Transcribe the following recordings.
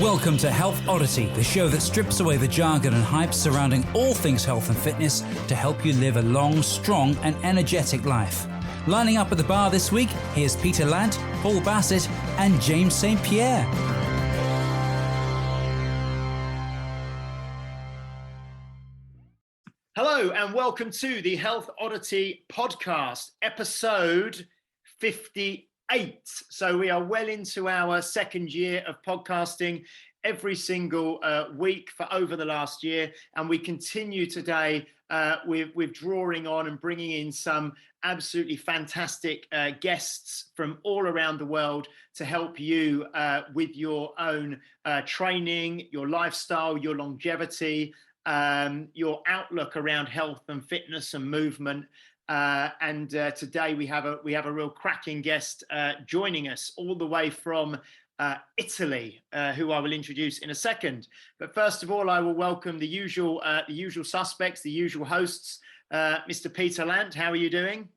Welcome to Health Oddity, the show that strips away the jargon and hype surrounding all things health and fitness to help you live a long, strong and energetic life. Lining up at the bar this week, here's Peter Lant, Paul Bassett and James St. Pierre. Hello and welcome to the Health Oddity podcast, episode 58. So we are well into our second year of podcasting every single week for over the last year. And we continue today with drawing on and bringing in some absolutely fantastic guests from all around the world to help you with your own training, your lifestyle, your longevity, your outlook around health and fitness and movement. And today we have a real cracking guest joining us all the way from Italy, who I will introduce in a second. But first of all, I will welcome the usual suspects, the usual hosts. Mr. Peter Lant, how are you doing?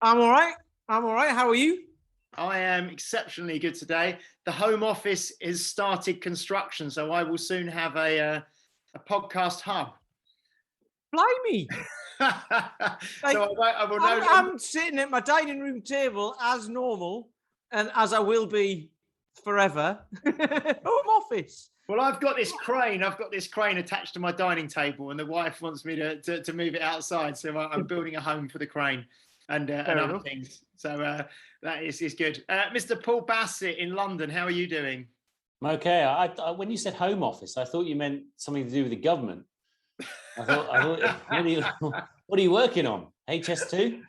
I'm all right. How are you? I am exceptionally good today. The home office has started construction, so I will soon have a podcast hub. Blimey. I'm sitting at my dining room table as normal and as I will be forever. Home office. Well, I've got this crane attached to my dining table, and the wife wants me to move it outside. So I'm building a home for the crane and other things. So that is good. Mr. Paul Bassett in London, how are you doing? Okay. I when you said home office, I thought you meant something to do with the government. I thought what are you working on? HS2?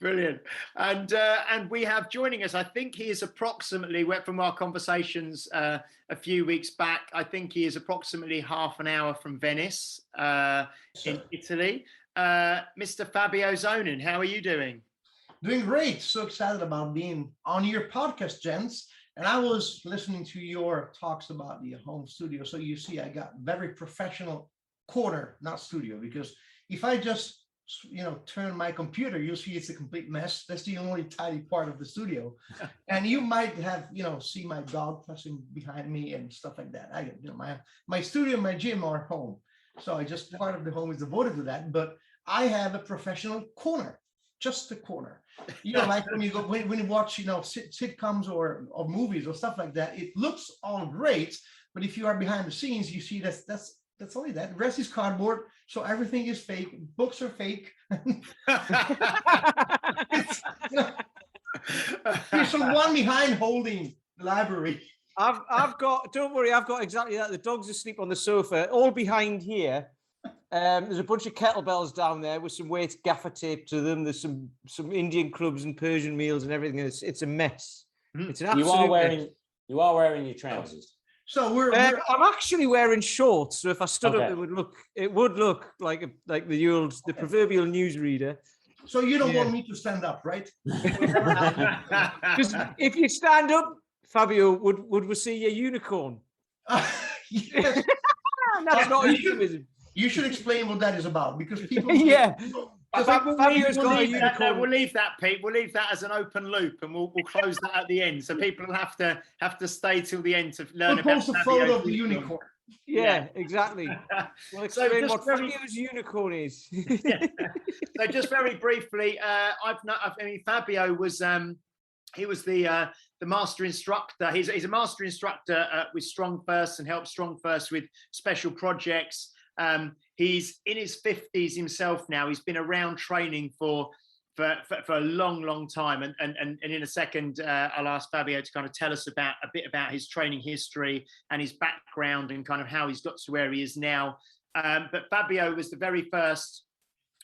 Brilliant. And we have joining us, I think he is approximately, from our conversations a few weeks back, I think he is approximately half an hour from Venice in Italy. Mr. Fabio Zonin, how are you doing? Doing great. So excited about being on your podcast, gents. And I was listening to your talks about the home studio. So you see, I got very professional corner, not studio, because if I just, turn my computer, you'll see it's a complete mess. That's the only tidy part of the studio. And you might have, see my dog pressing behind me and stuff like that. My studio, my gym are home. So part of the home is devoted to that. But I have a professional corner. Just the corner, like when you watch, sitcoms or movies or stuff like that, it looks all great. But if you are behind the scenes, you see that's only that. The rest is cardboard. So everything is fake. Books are fake. There's someone behind holding the library. Don't worry, I've got exactly that. The dog's asleep on the sofa, all behind here. There's a bunch of kettlebells down there with some weights gaffer taped to them. There's some Indian clubs and Persian meals and everything. It's a mess. It's an absolute mess. You are wearing your trousers. So I'm actually wearing shorts. So if I stood up, it would look like the proverbial newsreader. So you don't want me to stand up, right? Because if you stand up, Fabio, would we see a unicorn? Yes. That's not a euphemism. You should explain what that is about, because people. Yeah. We'll leave that, Pete. We'll leave that as an open loop, and we'll close that at the end, so people will have to stay till the end to learn about. Post a photo of the unicorn. Yeah, exactly. We'll explain what Fabio's unicorn is. Yeah. So just very briefly, Fabio was he was the master instructor. He's a master instructor with Strongfirst and helps Strongfirst with special projects. He's in his 50s himself now. He's been around training for a long time. And in a second, I'll ask Fabio to kind of tell us a bit about his training history and his background and kind of how he's got to where he is now. But Fabio was the very first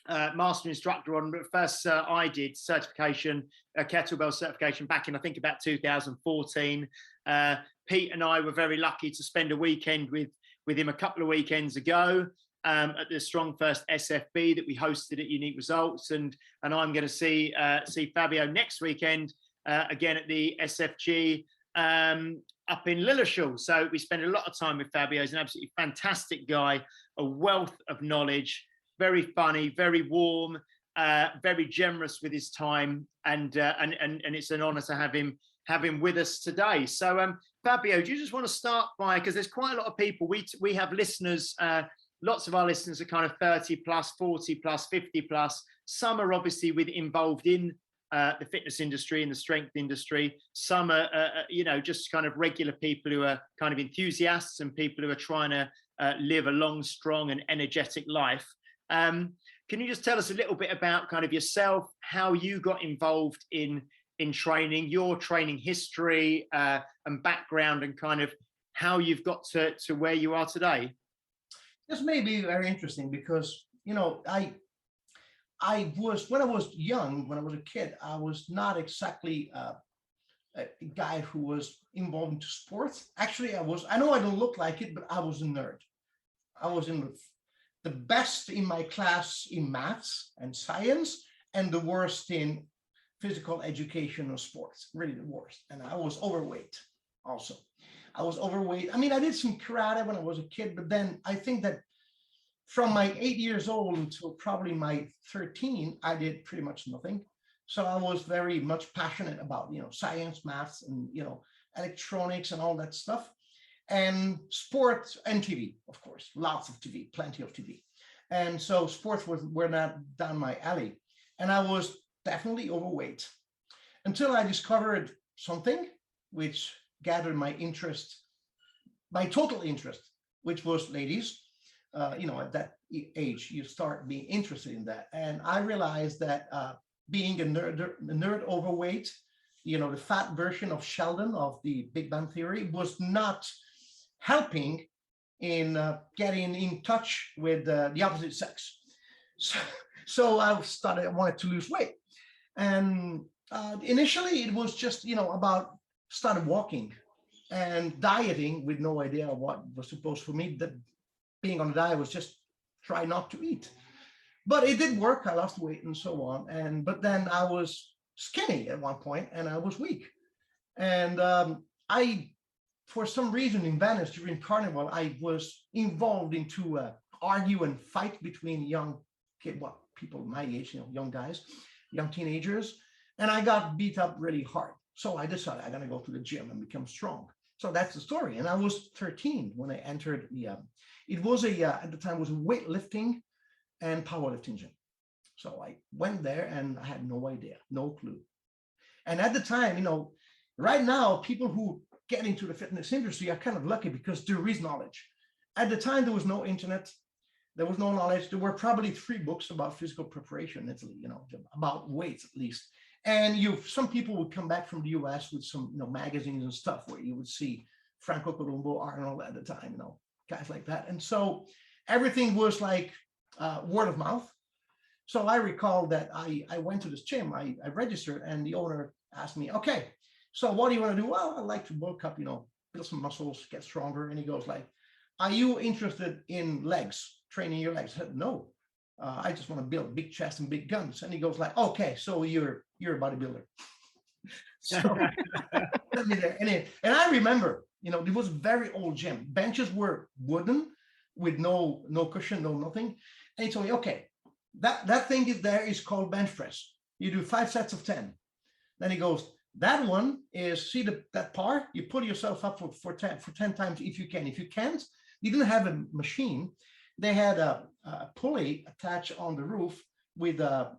master instructor on the first I did certification, kettlebell certification back in, I think, about 2014. Pete and I were very lucky to spend a weekend with him a couple of weekends ago at the Strongfirst SFB that we hosted at Unique Results, and I'm going to see Fabio next weekend again at the SFG up in Lilleshall. So we spend a lot of time with Fabio. He's an absolutely fantastic guy, a wealth of knowledge, very funny, very warm, very generous with his time, and it's an honor to have him with us today. So Fabio, do you just want to start by, because there's quite a lot of people, we have listeners, lots of our listeners are kind of 30 plus, 40 plus, 50 plus. Some are obviously involved in the fitness industry and the strength industry. Some are, just kind of regular people who are kind of enthusiasts and people who are trying to live a long, strong and energetic life. Can you just tell us a little bit about kind of yourself, how you got involved in training, your training history and background, and kind of how you've got to where you are today? This may be very interesting because, I was, when I was young, when I was a kid, I was not exactly a guy who was involved into sports. Actually, I know I don't look like it, but I was a nerd. I was in the best in my class in maths and science, and the worst in physical education or sports, really the worst. And I was overweight also. I was overweight. I mean, I did some karate when I was a kid, but then I think that from my 8 years old until probably my 13, I did pretty much nothing. So I was very much passionate about, science, maths, and, electronics and all that stuff. And sports and TV, of course, lots of TV, plenty of TV. And so sports were not down my alley. And I was definitely overweight until I discovered something which gathered my interest, my total interest, which was ladies. At that age, you start being interested in that. And I realized that being a nerd overweight, the fat version of Sheldon of the Big Bang Theory, was not helping in getting in touch with the opposite sex. So I wanted to lose weight. And initially it was just, about started walking and dieting with no idea what was supposed for me. That being on a diet was just try not to eat. But it did work. I lost weight and so on. But then I was skinny at one point and I was weak. And I, for some reason in Venice during Carnival, I was involved into argue and fight between young kids, people my age, young guys, young teenagers. And I got beat up really hard. So I decided I'm going to go to the gym and become strong. So that's the story. And I was 13 when I entered it was at the time was a weightlifting and powerlifting gym. So I went there and I had no idea, no clue. And at the time, right now, people who get into the fitness industry are kind of lucky because there is knowledge. At the time, there was no internet. There was no knowledge. There were probably 3 books about physical preparation in Italy, about weights at least. And some people would come back from the US with some, magazines and stuff where you would see Franco Columbo, Arnold at the time, guys like that. And so everything was like word of mouth. So I recall that I went to this gym, I registered, and the owner asked me, okay, so what do you want to do? Well, I like to bulk up, build some muscles, get stronger. And he goes like, are you interested in legs, training your legs? I said, no, I just want to build big chest and big guns. And he goes like, okay, so you're a bodybuilder. So let me there. And I remember, it was a very old gym. Benches were wooden with no cushion, no nothing. And he told me, okay, that thing is called bench press. You do 5 sets of 10. Then he goes, that one is, see that par? You pull yourself up for 10 times if you can. If you can't, you didn't have a machine. They had a pulley attached on the roof with a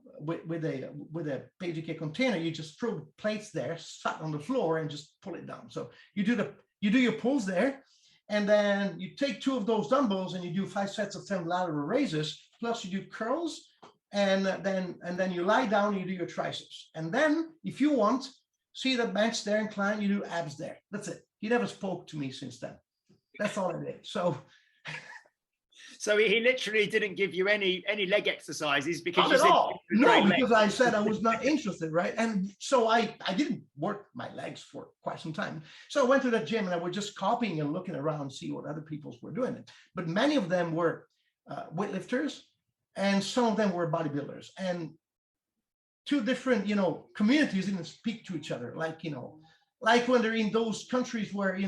basically a container. You just throw plates there, sat on the floor, and just pull it down. So you do your pulls there, and then you take 2 of those dumbbells and you do 5 sets of 10 lateral raises, plus you do curls, and then you lie down and you do your triceps. And then if you want, see the bench there inclined, you do abs there. That's it. He never spoke to me since then. That's all I did. So he literally didn't give you any leg exercises because not at all. No, because I said I was not interested, right? And so I didn't work my legs for quite some time. So I went to that gym and I was just copying and looking around, see what other people were doing. But many of them were weightlifters, and some of them were bodybuilders. And 2 different, communities didn't speak to each other. Like when they're in those countries where,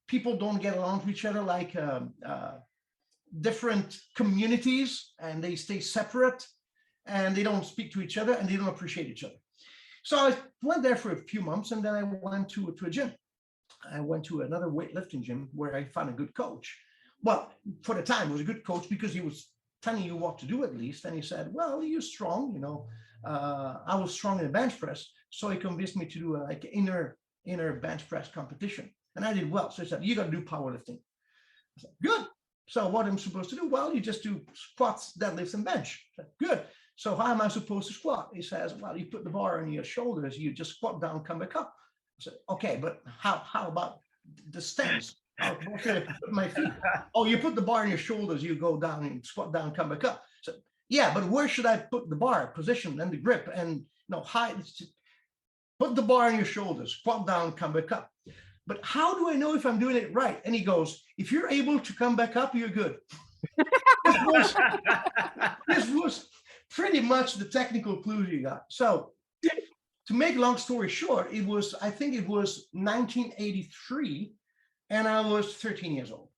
people don't get along with each other, like different communities, and they stay separate, and they don't speak to each other, and they don't appreciate each other. So I went there for a few months, and then I went to a gym. I went to another weightlifting gym where I found a good coach. Well, for the time, it was a good coach because he was telling you what to do at least. And he said, well, you're strong, you know. I was strong in the bench press. So he convinced me to do like inner bench press competition. And I did well. So he said, you got to do powerlifting. I said, good. So what am I supposed to do? Well, you just do squats, deadlifts, and bench. I said, good. So how am I supposed to squat? He says, well, you put the bar on your shoulders, you just squat down, come back up. I said, okay, but how about the stance? How should I put my feet? Oh, you put the bar on your shoulders, you go down and squat down, come back up. So yeah, but where should I put the bar, position, and the grip, and height? Put the bar on your shoulders, squat down, come back up. But how do I know if I'm doing it right? And he goes, if you're able to come back up, you're good. This was pretty much the technical clues you got. So to make a long story short, I think it was 1983, and I was 13 years old.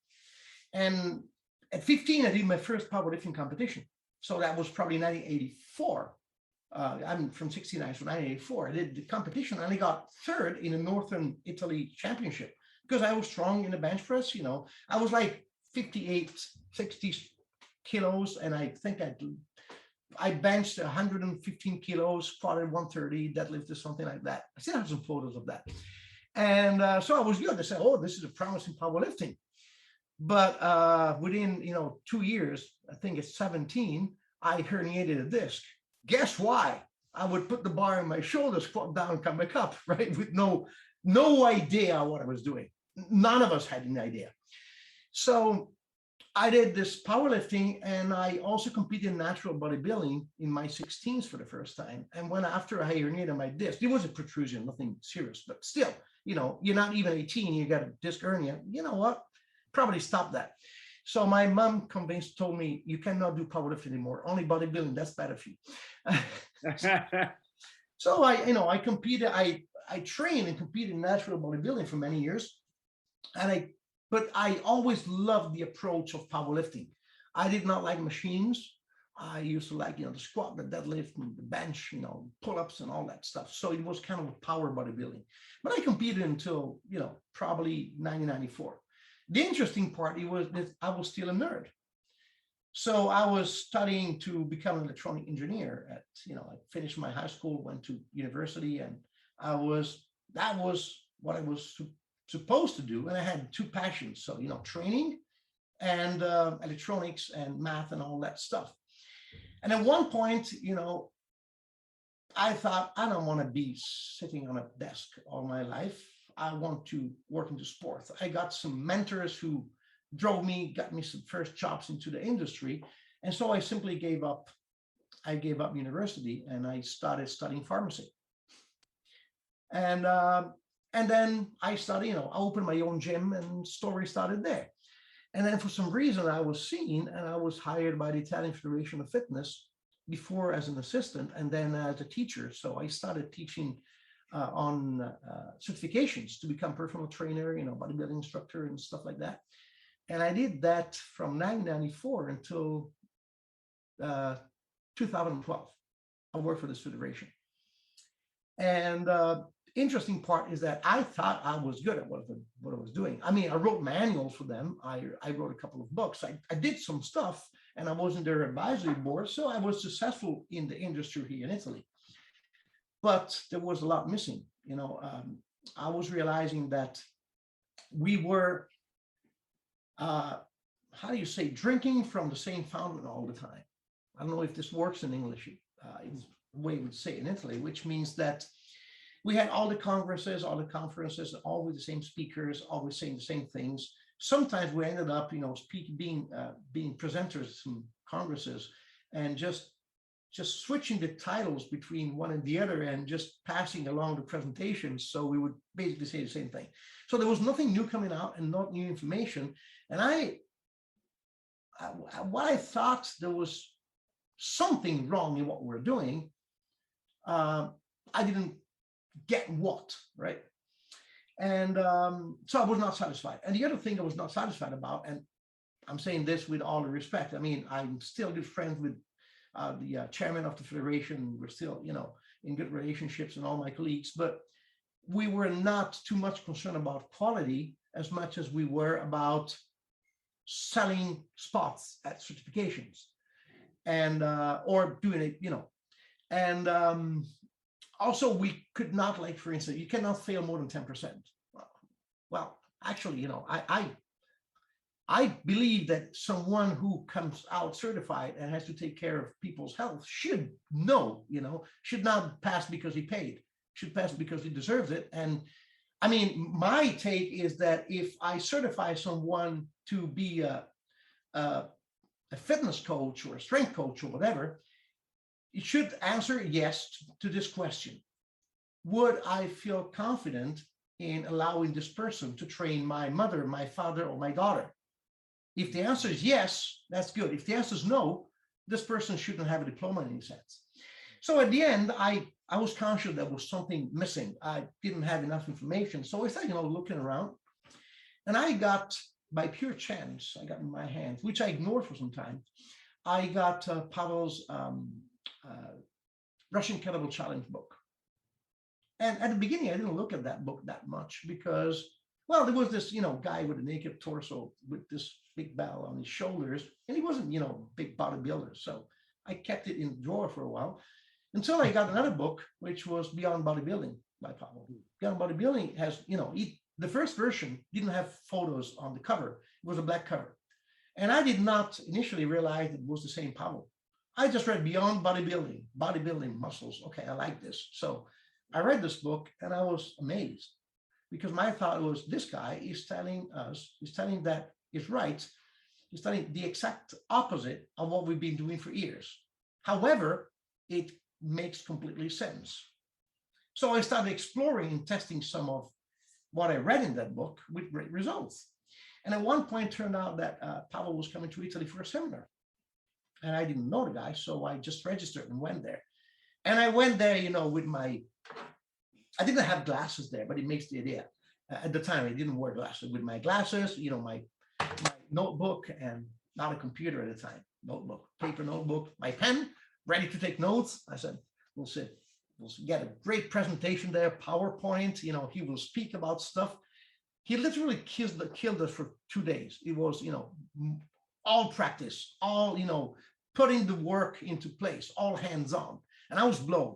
And at 15, I did my first powerlifting competition. So that was probably 1984. I'm from 69, so 1984. I did the competition, and I got third in the Northern Italy Championship because I was strong in the bench press. I was like 58, 60 kilos, and I think I benched 115 kilos, squatted 130, deadlifted something like that. I still have some photos of that. And so I was good. I said, oh, this is a promising powerlifting. But within 2 years, I think it's 17, I herniated a disc. Guess why? I would put the bar on my shoulders, squat down, come back up, right? With no idea what I was doing. None of us had any idea. So I did this powerlifting, and I also competed in natural bodybuilding in my 16s for the first time. And after I herniated my disc, it was a protrusion, nothing serious, but still, you're not even 18, you got a disc hernia. You know what? Probably stop that. So my mom told me, you cannot do powerlifting anymore, only bodybuilding, that's better for you. So I competed, I trained and competed in natural bodybuilding for many years. But I always loved the approach of powerlifting. I did not like machines. I used to like, the squat, the deadlift, and the bench, pull-ups and all that stuff. So it was kind of a power bodybuilding. But I competed until, probably 1994. The interesting part was that I was still a nerd. So I was studying to become an electronic engineer I finished my high school, went to university, and that was what I was supposed to do. And I had two passions. So, training and electronics and math and all that stuff. And at one point, I thought, I don't want to be sitting on a desk all my life. I want to work into sports. I got some mentors who got me some first chops into the industry. And so I simply gave up. I gave up university, and I started studying pharmacy. And then I started, I opened my own gym, and story started there. And then for some reason I was seen, and I was hired by the Italian Federation of Fitness before as an assistant, and then as a teacher. So I started teaching on certifications to become personal trainer, bodybuilding instructor and stuff like that. And I did that from 1994 until 2012. I worked for this federation. And interesting part is that I thought I was good at what I was doing. I mean, I wrote manuals for them. I wrote a couple of books. I did some stuff, and I was in their advisory board. So I was successful in the industry here in Italy. But there was a lot missing. I was realizing that we were, drinking from the same fountain all the time. I don't know if this works in English. It's the way we would say it in Italy, which means that we had all the congresses, all the conferences, always the same speakers, always saying the same things. Sometimes we ended up, being presenters at some congresses, and just switching the titles between one and the other, and just passing along the presentations. So we would basically say the same thing. So there was nothing new coming out and not new information. And what I thought there was something wrong in what we're doing, I didn't get what, right? And so I was not satisfied. And the other thing I was not satisfied about, and I'm saying this with all the respect. I mean, I'm still good friends with the chairman of the federation. We're still, in good relationships, and all my colleagues, but we were not too much concerned about quality as much as we were about selling spots at certifications, and or doing it, and also we could not, like, for instance, you cannot fail more than 10%. Well, actually, I believe that someone who comes out certified and has to take care of people's health should know, should not pass because he paid, should pass because he deserves it. And I mean, my take is that if I certify someone to be a fitness coach or a strength coach or whatever, it should answer yes to this question. Would I feel confident in allowing this person to train my mother, my father, or my daughter? If the answer is yes, that's good. If the answer is no, this person shouldn't have a diploma in any sense. So at the end, I was conscious there was something missing. I didn't have enough information. So I started, looking around, and I got, by pure chance, I got in my hands, which I ignored for some time, I got Pavel's Russian Kettlebell Challenge book. And at the beginning, I didn't look at that book that much because, well, there was this, guy with a naked torso with this big bell on his shoulders, and he wasn't, a big bodybuilder. So I kept it in the drawer for a while until I got another book, which was Beyond Bodybuilding by Pavel. Beyond Bodybuilding has, the first version didn't have photos on the cover. It was a black cover. And I did not initially realize it was the same Pavel. I just read Beyond Bodybuilding Muscles. Okay, I like this. So I read this book and I was amazed, because my thought was, this guy is telling that is right. He's telling the exact opposite of what we've been doing for years. However, it makes completely sense. So I started exploring and testing some of what I read in that book with great results. And at one point, it turned out that Pavel was coming to Italy for a seminar. And I didn't know the guy, so I just registered and went there. And I went there, with I didn't have glasses there, but it makes the idea. At the time, I didn't wear glasses. With my glasses, my notebook, and not a computer at the time, notebook, paper notebook, my pen, ready to take notes. I said, we'll sit. We'll get a great presentation there, PowerPoint, he will speak about stuff. He literally killed us for 2 days. It was, all practice, all, putting the work into place, all hands on. And I was blown.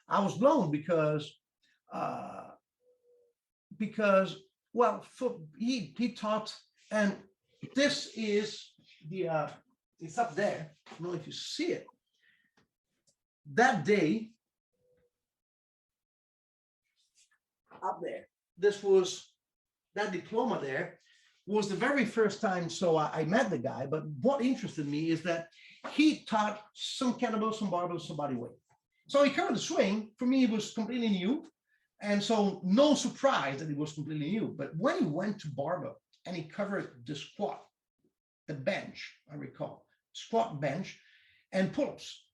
I was blown because well, he taught, and this is it's up there. I don't know if you see it. That day, up there, that diploma there was the very first time. So I met the guy, but what interested me is that he taught some kettlebells, some barbells, some body weight. So he covered the swing. For me, it was completely new. And so no surprise that it was completely new. But when he went to barbell and he covered the squat, the bench, I recall, squat, bench, and pull-ups,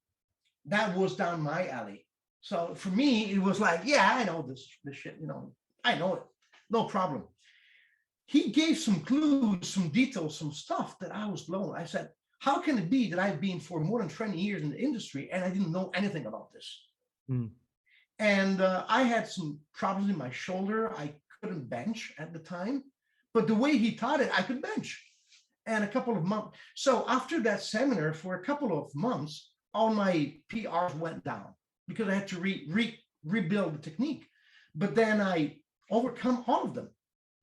that was down my alley. So for me, it was like, yeah, I know this shit, I know it, no problem. He gave some clues, some details, some stuff that I was blown. I said, how can it be that I've been for more than 20 years in the industry and I didn't know anything about this? And I had some problems in my shoulder. I couldn't bench at the time, but the way he taught it, I could bench. And a couple of months. So after that seminar, for a couple of months, all my PRs went down because I had to rebuild the technique. But then I overcome all of them.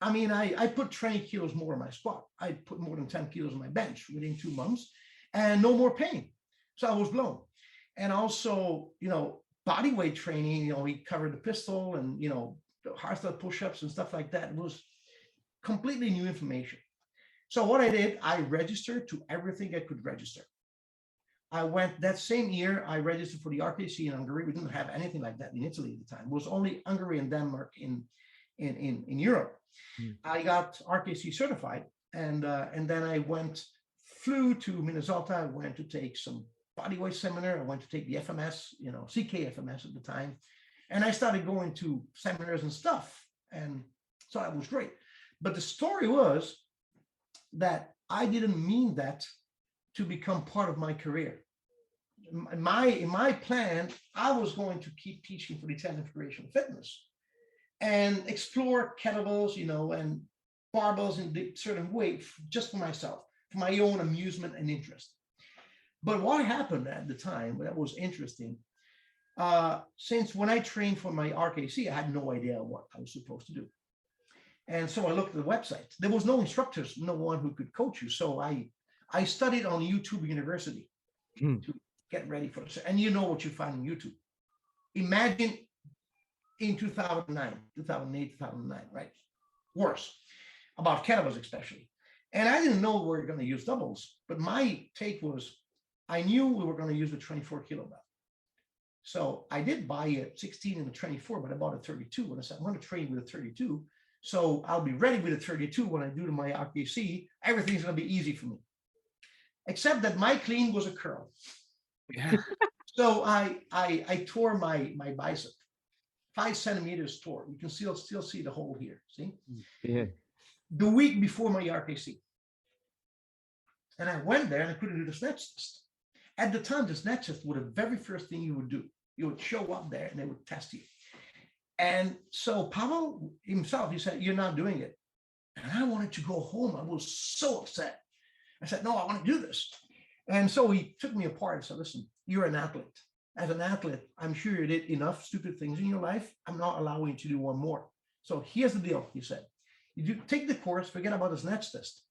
I mean, I put 20 kilos more on my squat. I put more than 10 kilos on my bench within 2 months and no more pain. So I was blown. And also, body weight training, we covered the pistol and, the hardstyle push-ups and stuff like that. It was completely new information. So what I did, I registered to everything I could register. I went that same year, I registered for the RKC in Hungary. We didn't have anything like that in Italy at the time. It was only Hungary and Denmark in Europe. I got RKC certified, and then I flew to Minnesota. I went to take some bodyweight seminar. I went to take the FMS, CKFMS at the time, and I started going to seminars and stuff, and so that was great. But the story was that I didn't mean that to become part of my career. In my plan, I was going to keep teaching for the Italian Federation of Fitness and explore kettlebells, and barbells in a certain way, just for myself, for my own amusement and interest. But what happened at the time that was interesting, since when I trained for my RKC, I had no idea what I was supposed to do. And so I looked at the website. There was no instructors, no one who could coach you. So I studied on YouTube University to get ready for this. And you know what you find on YouTube. Imagine in 2008, 2009, right? Worse, about kettlebells especially. And I didn't know we were going to use doubles, but my take was, I knew we were going to use a 24 kilo belt. So I did buy a 16 and a 24, but I bought a 32. And I said, I'm going to train with a 32. So I'll be ready with a 32 when I do to my RKC. Everything's going to be easy for me. Except that my clean was a curl. Yeah. So I tore my bicep. 5 centimeters tore. You can still see the hole here. See? Yeah. The week before my RKC. And I went there and I couldn't do the snatch test. At the time, the snatch test was the very first thing you would do. You would show up there and they would test you. And so Pavel himself, he said, you're not doing it. And I wanted to go home. I was so upset. I said, no, I want to do this. And so he took me apart and said, listen, you're an athlete. As an athlete, I'm sure you did enough stupid things in your life. I'm not allowing you to do one more. So here's the deal, he said. You take the course, forget about the snatch test.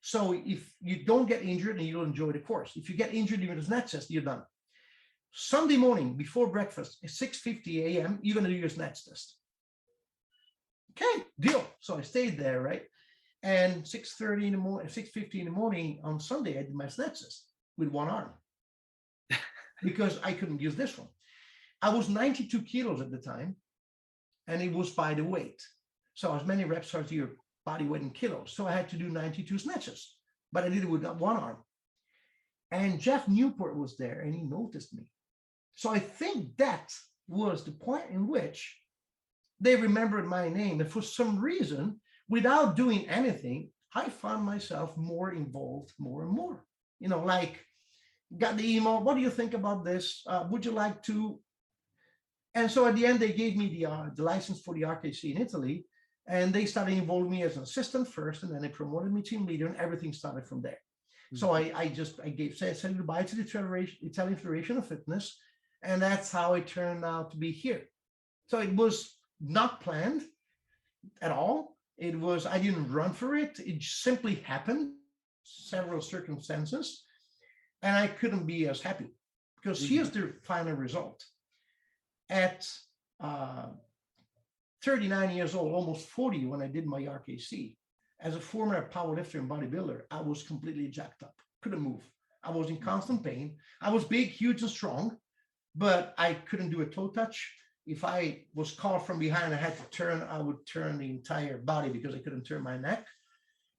So if you don't get injured and you'll enjoy the course. If you get injured during the snatch test, you're done. Sunday morning before breakfast at 6:50 a.m., you're going to do your snatch test. Okay, deal. So I stayed there, right? And 6:30 in the morning, 6:50 in the morning on Sunday, I did my snatch test with one arm because I couldn't use this one. I was 92 kilos at the time, and it was by the weight. So as many reps as your body weight in kilos. So I had to do 92 snatches, but I did it with one arm. And Jeff Newport was there, and he noticed me. So I think that was the point in which they remembered my name. And for some reason, without doing anything, I found myself more involved more and more. Like, got the email, what do you think about this? Would you like to? And so at the end, they gave me the license for the RKC in Italy, and they started involving me as an assistant first, and then they promoted me team leader, and everything started from there. So I said goodbye to the Italian Federation of Fitness, and that's how it turned out to be here. So it was not planned at all. I didn't run for it. It simply happened, several circumstances, and I couldn't be as happy because here's the final result. At 39 years old, almost 40 when I did my RKC, as a former powerlifter and bodybuilder, I was completely jacked up, couldn't move. I was in constant pain. I was big, huge, and strong, but I couldn't do a toe touch. If I was caught from behind, I had to turn, I would turn the entire body because I couldn't turn my neck.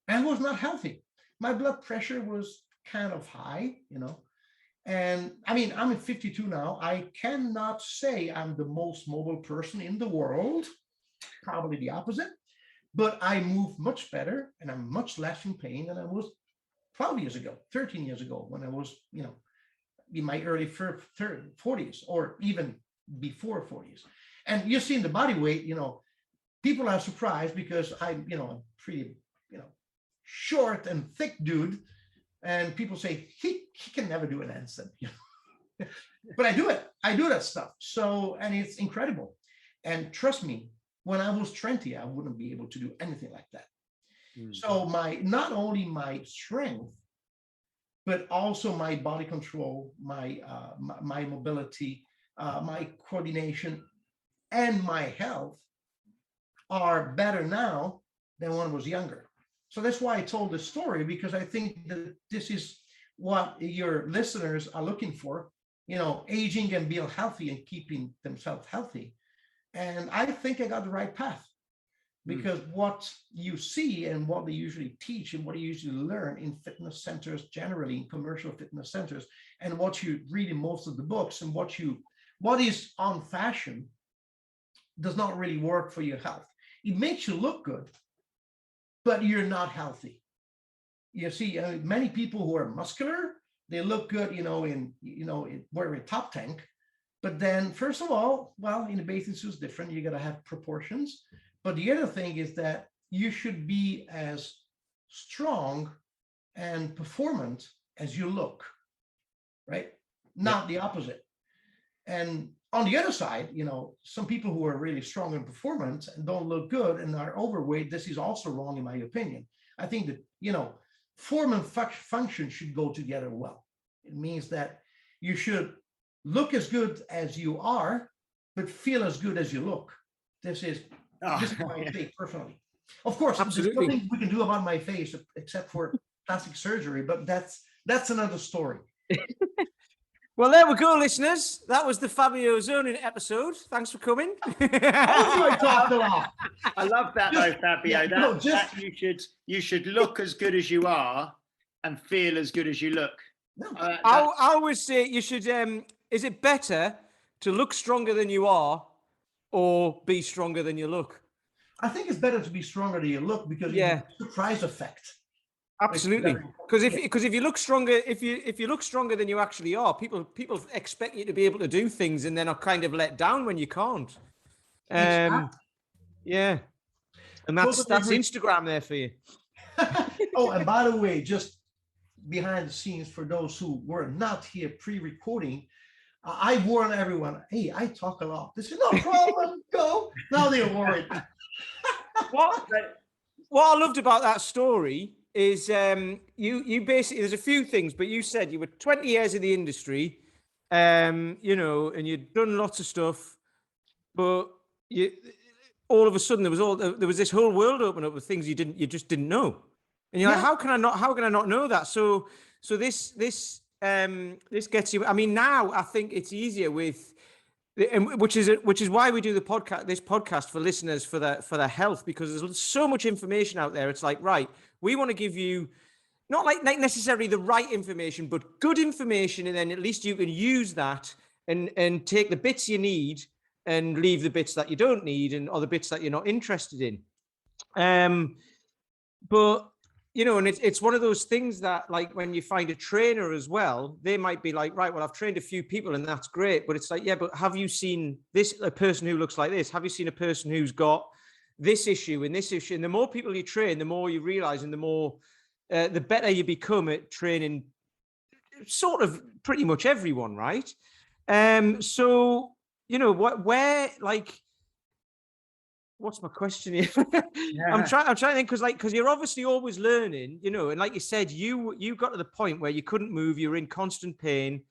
And I was not healthy. My blood pressure was kind of high, And I mean, I'm 52 now. I cannot say I'm the most mobile person in the world, probably the opposite, but I move much better and I'm much less in pain than I was 12 years ago, 13 years ago, when I was, in my early 40s or even before 40s. And you see in the body weight, people are surprised because I'm, a pretty, short and thick dude. And people say, he can never do an handstand. But I do it. I do that stuff. So, and it's incredible. And trust me, when I was 20, I wouldn't be able to do anything like that. So not only my strength, but also my body control, my mobility, my coordination, and my health are better now than when I was younger. So that's why I told this story, because I think that this is what your listeners are looking for, aging and being healthy and keeping themselves healthy. And I think I got the right path, because what you see and what they usually teach and what you usually learn in fitness centers, generally in commercial fitness centers, and what you read in most of the books and what is on fashion does not really work for your health. It makes you look good, but you're not healthy. you see many people who are muscular, they look good, wearing top tank. But then, first of all, well, in the bathing suit is different. You got to have proportions. But the other thing is that you should be as strong and performant as you look, right? Not the opposite. And on the other side, some people who are really strong and performant and don't look good and are overweight, this is also wrong, in my opinion. I think that, form and function should go together well. It means that you should look as good as you are, but feel as good as you look. This is my take personally. Of course, Absolutely. there's nothing we can do about my face except for plastic surgery, but that's another story. Well, there we go, listeners. That was the Fabio Zonin episode. Thanks for coming. I talked a lot. I love that though, Fabio. That you should look as good as you are and feel as good as you look. I always say you should. Is it better to look stronger than you are, or be stronger than you look? I think it's better to be stronger than you look because you get the surprise effect. Absolutely, because if you look stronger, if you look stronger than you actually are, people expect you to be able to do things, and then are kind of let down when you can't. Yeah, and that's Instagram there for you. Oh, and by the way, just behind the scenes for those who were not here pre-recording, I warn everyone, hey, I talk a lot. This is no problem. Go. Now they're worried. What I loved about that story is you basically, there's a few things, but you said you were 20 years in the industry, and you'd done lots of stuff, but all of a sudden there was this whole world open up with things you just didn't know. And you're like, how can I not know that? So this gets you. I mean, now I think it's easier with, which is why we do this podcast for listeners for their health, because there's so much information out there. It's like, right, we want to give you not like necessarily the right information, but good information, and then at least you can use that and take the bits you need and leave the bits that you don't need or the bits that you're not interested in. But and it's one of those things that, like, when you find a trainer as well, they might be like, right, well, I've trained a few people and that's great. But it's like, yeah, but have you seen a person who looks like this? Have you seen a person who's got this issue and this issue? And the more people you train, the more you realize, and the more, the better you become at training sort of pretty much everyone, right? So, what's my question here? I'm trying to think, because you're obviously always learning, and like you said, you got to the point where you couldn't move, you were in constant pain,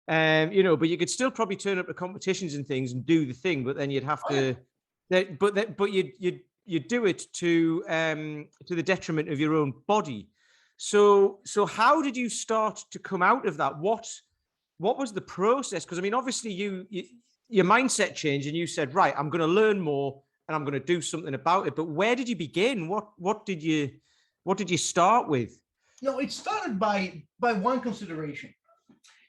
but you could still probably turn up to competitions and things and do the thing, but then you'd have to, but you do it to the detriment of your own body. So how did you start to come out of that? What was the process? Because I mean, obviously your mindset changed and you said, right, I'm going to learn more and I'm going to do something about it. But where did you begin? What did you start with? No, it started by one consideration.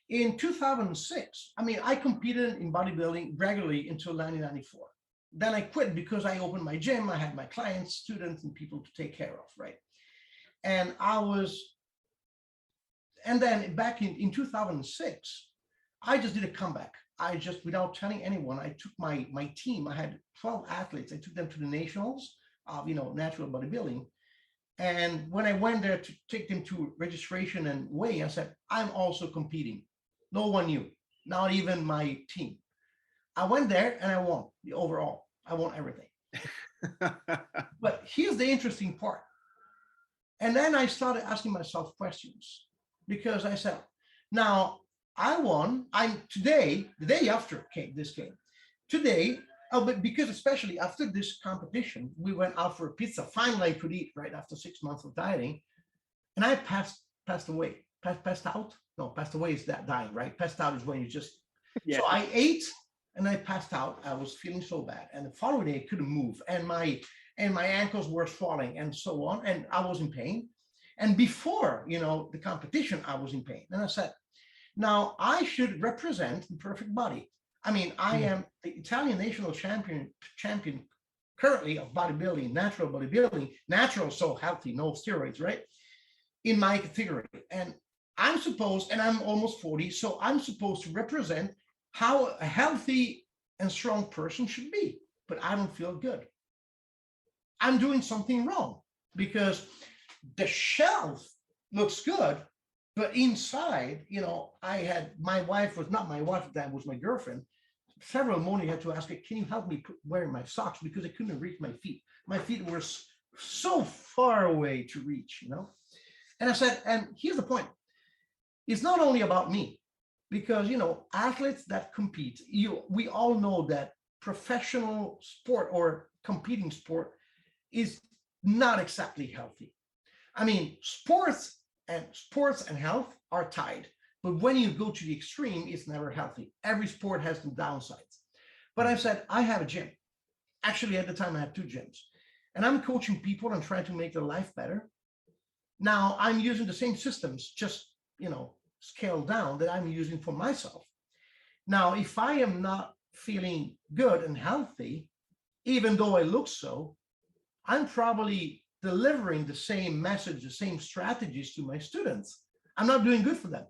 In 2006, I mean, I competed in bodybuilding regularly until 1994. Then I quit because I opened my gym. I had my clients, students, and people to take care of, right? And then back in 2006, I just did a comeback. I just, without telling anyone, I took my team. I had 12 athletes. I took them to the nationals of, natural bodybuilding. And when I went there to take them to registration and weigh, I said, I'm also competing. No one knew, not even my team. I went there and I won the overall. I won everything. But here's the interesting part. And then I started asking myself questions, because I said, now I won. Today, the day after this came, today, but because especially after this competition, we went out for a pizza. Finally, I could eat right after 6 months of dieting. And I passed away. Passed out? No, passed away is that dying, right? Passed out is when you just, yeah. So I ate and I passed out. I was feeling so bad. And the following day I couldn't move. And my ankles were swelling and so on. And I was in pain. And before, the competition, I was in pain. And I said, now I should represent the perfect body. I mean, I am the Italian national champion currently of bodybuilding, natural, so healthy, no steroids, right? in my category. And I'm supposed, and I'm almost 40, so I'm supposed to represent how a healthy and strong person should be, but I don't feel good. I'm doing something wrong because the shelf looks good, but inside, you know, I had, my wife was not my wife at that, was my girlfriend. Several mornings I had to ask her, can you help me wearing my socks? Because I couldn't reach my feet. My feet were so far away to reach, you know? And I said, and here's the point. It's not only about me, because, you know, athletes that compete, we all know that professional sport or competing sport is not exactly healthy. I mean, sports and health are tied, but when you go to the extreme, it's never healthy. Every sport has some downsides. But I said, I have a gym. Actually, at the time, I had 2 gyms, and I'm coaching people and trying to make their life better. Now I'm using the same systems, just, you know, scaled down, that I'm using for myself. Now, if I am not feeling good and healthy, even though I look so, I'm probably delivering the same message, the same strategies to my students. I'm not doing good for them.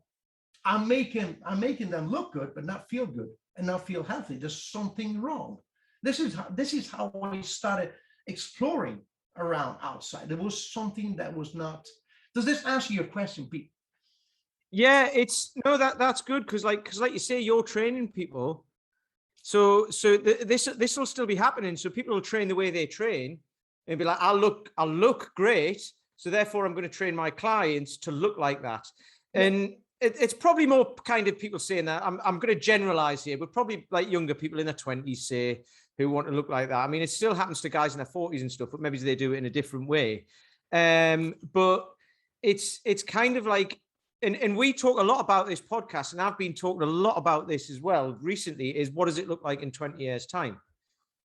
I'm making them look good, but not feel good and not feel healthy. There's something wrong. This is how I started exploring around outside. There was something that was not. Does this answer your question, Pete? Yeah, it's no, that's good because like you say, you're training people. So this will still be happening. So people will train the way they train and be like, I'll look great. So therefore I'm going to train my clients to look like that. Yeah. And it's probably more kind of people saying that. I'm going to generalize here, but probably like younger people in their 20s, say, who want to look like that. I mean, it still happens to guys in their 40s and stuff, but maybe they do it in a different way. But it's kind of like, and we talk a lot about this podcast, and I've been talking a lot about this as well recently, is what does it look like in 20 years time?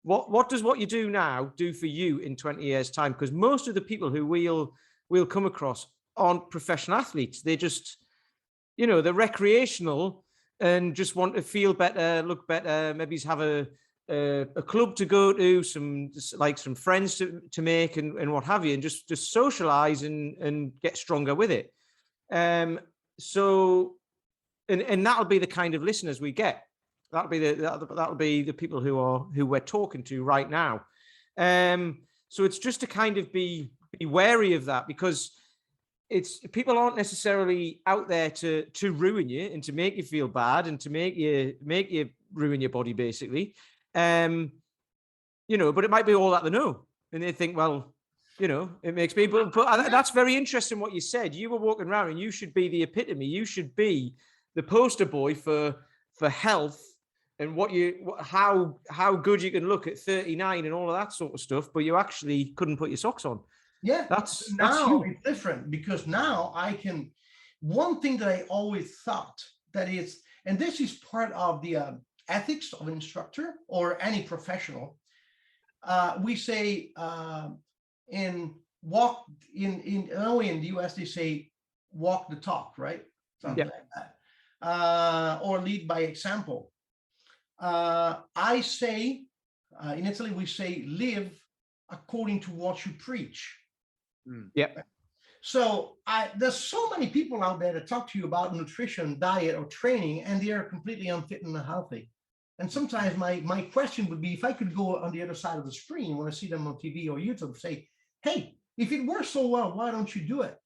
What does what you do now do for you in 20 years time? Because most of the people who we'll come across aren't professional athletes. They just, you know, they're recreational and just want to feel better, look better, maybe have a club to go to, some friends to make and what have you, and just socialize and get stronger with it. So that'll be the kind of listeners we get. That'll be the people who we're talking to right now. So it's just to kind of be wary of that, because people aren't necessarily out there to ruin you and to make you feel bad and to make you ruin your body, basically. You know, but it might be all that they know, and they think, well, you know, it makes me. But that's very interesting what you said. You were walking around, and you should be the epitome. You should be the poster boy for health and how good you can look at 39 and all of that sort of stuff. But you actually couldn't put your socks on. Yeah, that's now you. It's different, because now I can. One thing that I always thought that is, and this is part of the ethics of an instructor or any professional. We say in the US they say walk the talk, right? Something like that, or lead by example. I say in Italy we say live according to what you preach. Yeah. So there's so many people out there that talk to you about nutrition, diet, or training, and they are completely unfit and unhealthy. And sometimes my question would be, if I could go on the other side of the screen when I see them on TV or YouTube, say, hey, if it works so well, why don't you do it?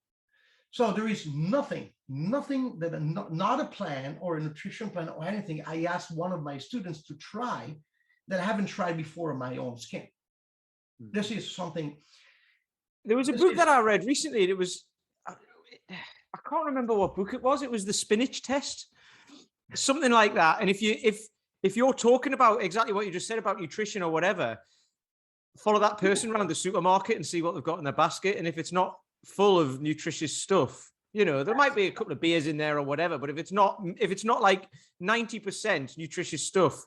So there is nothing that not a plan or a nutrition plan or anything I asked one of my students to try that I haven't tried before in my own skin. This is something. There was a book that I read recently. It was, I can't remember what book it was. It was the spinach test, something like that. And if you're talking about exactly what you just said about nutrition or whatever, follow that person around the supermarket and see what they've got in their basket. And if it's not full of nutritious stuff, you know, there might be a couple of beers in there or whatever. But if it's not like 90% nutritious stuff,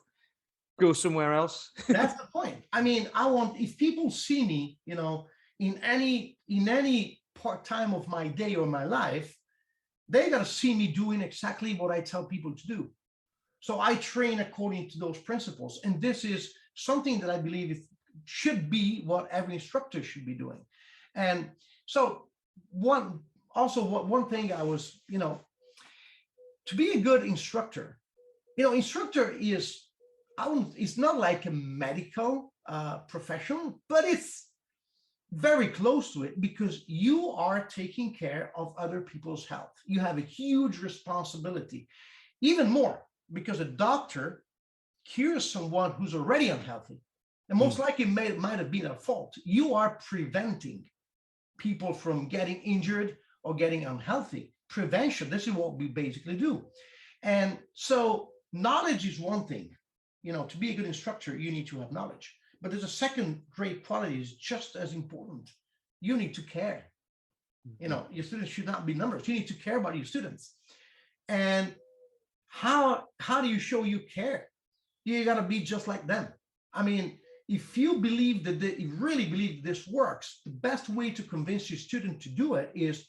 go somewhere else. That's the point. I mean, if people see me, you know, in any part time of my day or my life, they got to see me doing exactly what I tell people to do. So I train according to those principles. And this is something that I believe should be what every instructor should be doing. And so also one thing I was, to be a good instructor, instructor is, it's not like a medical profession, but it's very close to it because you are taking care of other people's health. You have a huge responsibility, even more because a doctor cures someone who's already unhealthy. And most likely might have been at fault. You are preventing people from getting injured or getting unhealthy. Prevention, this is what we basically do. And so knowledge is one thing. To be a good instructor, you need to have knowledge. But there's a second great quality is just as important. You need to care. Your students should not be numbers. You need to care about your students. And how do you show you care? You got to be just like them. I mean, if you believe that you really believe this works, the best way to convince your student to do it is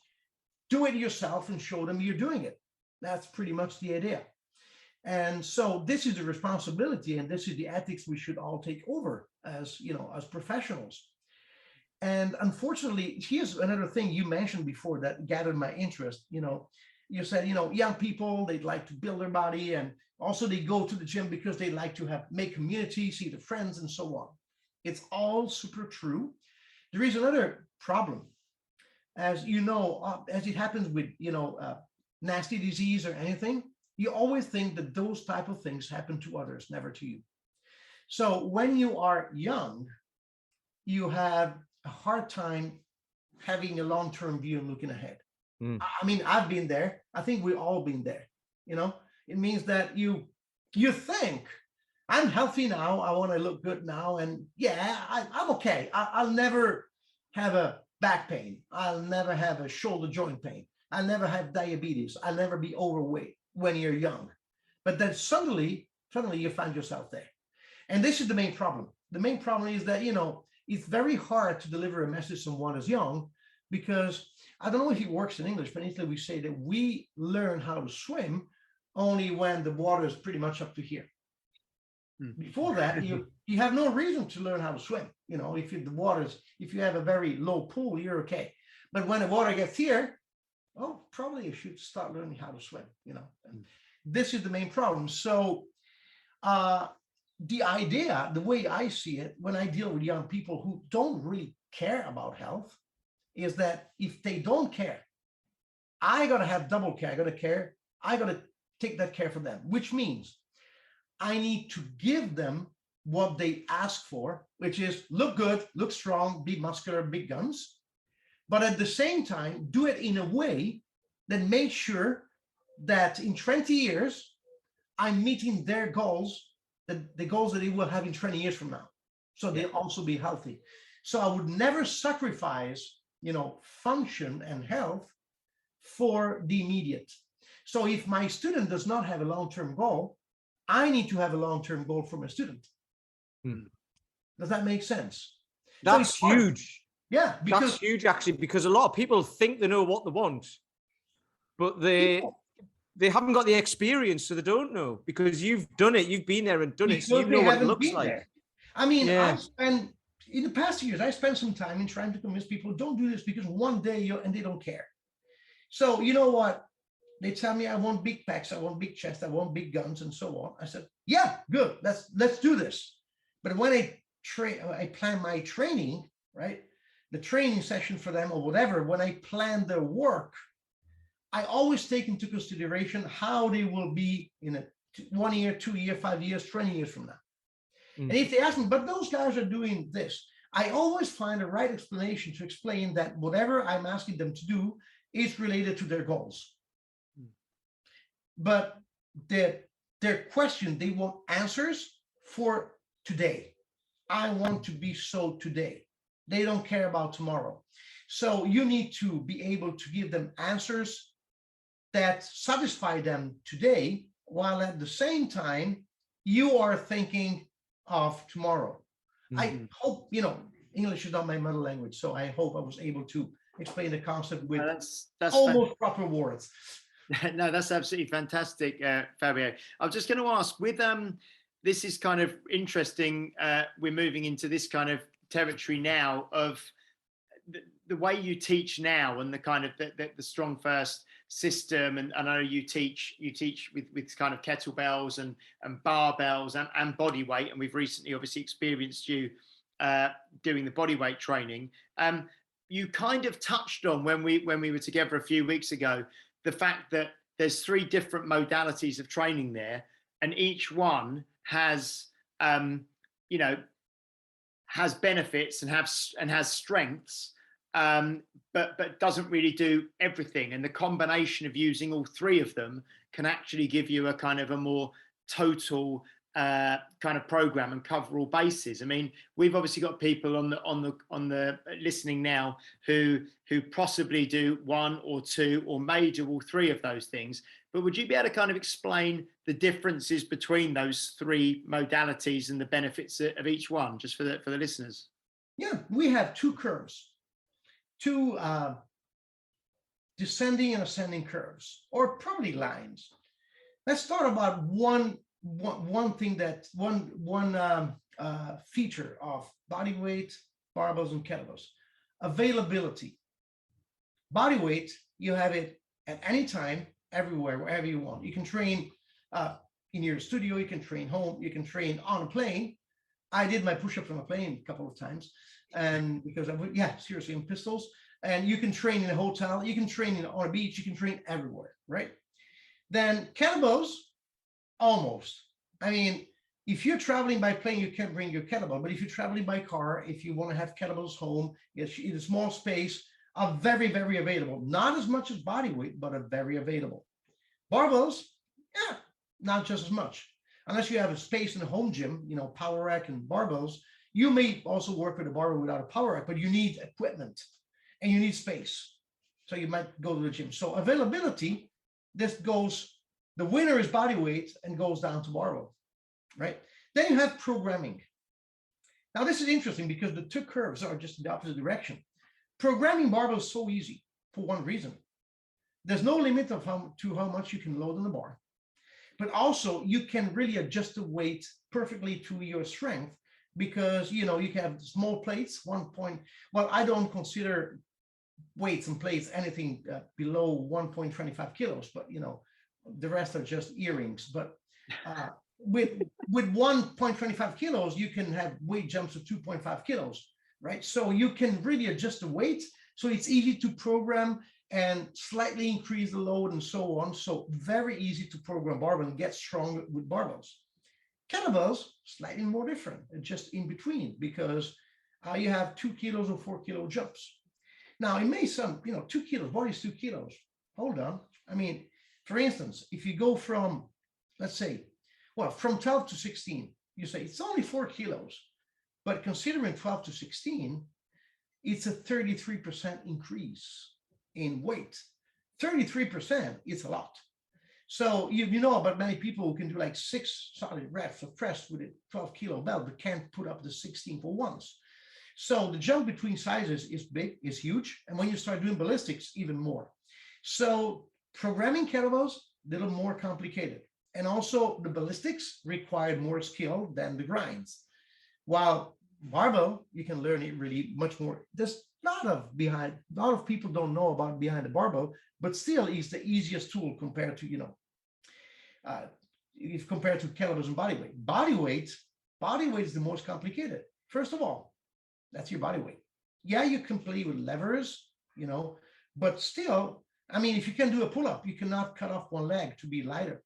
do it yourself and show them you're doing it. That's pretty much the idea. And so this is the responsibility, and this is the ethics we should all take over as professionals. And unfortunately, here's another thing you mentioned before that gathered my interest. You said, young people, they'd like to build their body, and also they go to the gym because they like to make community, see the friends, and so on. It's all super true. There is another problem, as as it happens with nasty disease or anything. You always think that those type of things happen to others, never to you. So when you are young, you have a hard time having a long-term view and looking ahead. I mean, I've been there. I think we've all been there. It means that you think, I'm healthy now. I want to look good now. And yeah, I'm okay. I'll never have a back pain. I'll never have a shoulder joint pain. I'll never have diabetes. I'll never be overweight when you're young. But then suddenly you find yourself there. And this is the main problem. The main problem is that, it's very hard to deliver a message to someone as young, because I don't know if it works in English, but in Italy we say that we learn how to swim only when the water is pretty much up to here. Before that, you have no reason to learn how to swim. If you have a very low pool, you're okay. But when the water gets here, probably you should start learning how to swim. And this is the main problem. So the idea, the way I see it, when I deal with young people who don't really care about health, is that if they don't care, I got to have double care. I got to care. I got to take that care for them, which means I need to give them what they ask for, which is look good, look strong, be muscular, big guns. But at the same time, do it in a way that makes sure that in 20 years, I'm meeting their goals, the goals that they will have in 20 years from now. So they'll also be healthy. So I would never sacrifice, function and health for the immediate. So if my student does not have a long-term goal, I need to have a long-term goal for my student. Does that make sense? That's huge. Yeah, that's huge actually, because a lot of people think they know what they want, but they haven't got the experience, so they don't know, because you've done it, you've been there and done it, so you know what it looks like. There. I mean, in the past years, I spent some time in trying to convince people, don't do this because one day and they don't care. So you know what? They tell me I want big pecs, I want big chest, I want big guns, and so on. I said, yeah, good. Let's do this. But when I plan my training, right? The training session for them or whatever, when I plan their work, I always take into consideration how they will be in 1 year, 2 years, 5 years, 20 years from now. And if they ask me, but those guys are doing this, I always find the right explanation to explain that whatever I'm asking them to do is related to their goals. But their question, they want answers for today. I want to be so today. They don't care about tomorrow. So you need to be able to give them answers that satisfy them today, while at the same time, you are thinking of tomorrow. I hope, English is not my mother language, so I hope I was able to explain the concept with that's almost proper words. No, that's absolutely fantastic, Fabio. I was just going to ask, with this is kind of interesting. We're moving into this kind of territory now of the way you teach now and the kind of the Strongfirst system, and I know you teach with kind of kettlebells and barbells and body weight, and we've recently obviously experienced you doing the body weight training. You kind of touched on when we were together a few weeks ago, the fact that there's 3 different modalities of training there, and each one has has benefits and has strengths, but doesn't really do everything. And the combination of using all 3 of them can actually give you a kind of a more total kind of program and cover all bases. I mean, we've obviously got people on the listening now who possibly do 1 or 2 or may do all 3 of those things. But would you be able to kind of explain the differences between those 3 modalities and the benefits of each one, just for the listeners? Yeah, we have 2 curves, 2 descending and ascending curves, or probably lines. Let's start about one thing that one feature of body weight, barbells, and kettlebells: availability. Body weight, you have it at any time, everywhere, wherever you want. You can train in your studio, you can train home, you can train on a plane. I did my push-ups on a plane a couple of times, and because seriously, in pistols. And you can train in a hotel, you can train on a beach, you can train everywhere, right? Then kettlebells, almost. I mean, if you're traveling by plane, you can't bring your kettlebell. But if you're traveling by car, if you want to have kettlebells home, in a small space, are very, very available. Not as much as body weight, but are very available. Barbells, not just as much. Unless you have a space in a home gym, power rack and barbells. You may also work with a barbell without a power rack, but you need equipment and you need space. So you might go to the gym. So availability, the winner is body weight and goes down to barbell, right? Then you have programming. Now this is interesting because the 2 curves are just in the opposite direction. Programming barbell is so easy for one reason. There's no limit of how much you can load on the bar, but also you can really adjust the weight perfectly to your strength, because you can have small plates. I don't consider weights and plates anything below 1.25 kilos, but the rest are just earrings. But with 1.25 kilos, you can have weight jumps of 2.5 kilos, right? So you can really adjust the weight. So it's easy to program and slightly increase the load and so on. So very easy to program barbell and get strong with barbells. Kettlebells, slightly more different, just in between, because you have 2 kilos or 4 kilo jumps. Now it may sound, 2 kilos, what is 2 kilos? Hold on. I mean, for instance, if you go from, let's say, from 12 to 16, you say it's only 4 kilos, but considering 12 to 16, it's a 33% increase in weight. 33% is a lot. So you know about many people who can do like 6 solid reps of press with a 12 kilo belt, but can't put up the 16 for once. So the jump between sizes is big, is huge. And when you start doing ballistics, even more. So programming kettlebells, a little more complicated. And also the ballistics required more skill than the grinds. While barbell, you can learn it really much more. There's a lot of people don't know about behind the barbell, but still it's the easiest tool compared to, if compared to kettlebells and body weight. Body weight is the most complicated. First of all, that's your body weight. Yeah, you can play with levers, but still, I mean, if you can do a pull-up, you cannot cut off one leg to be lighter.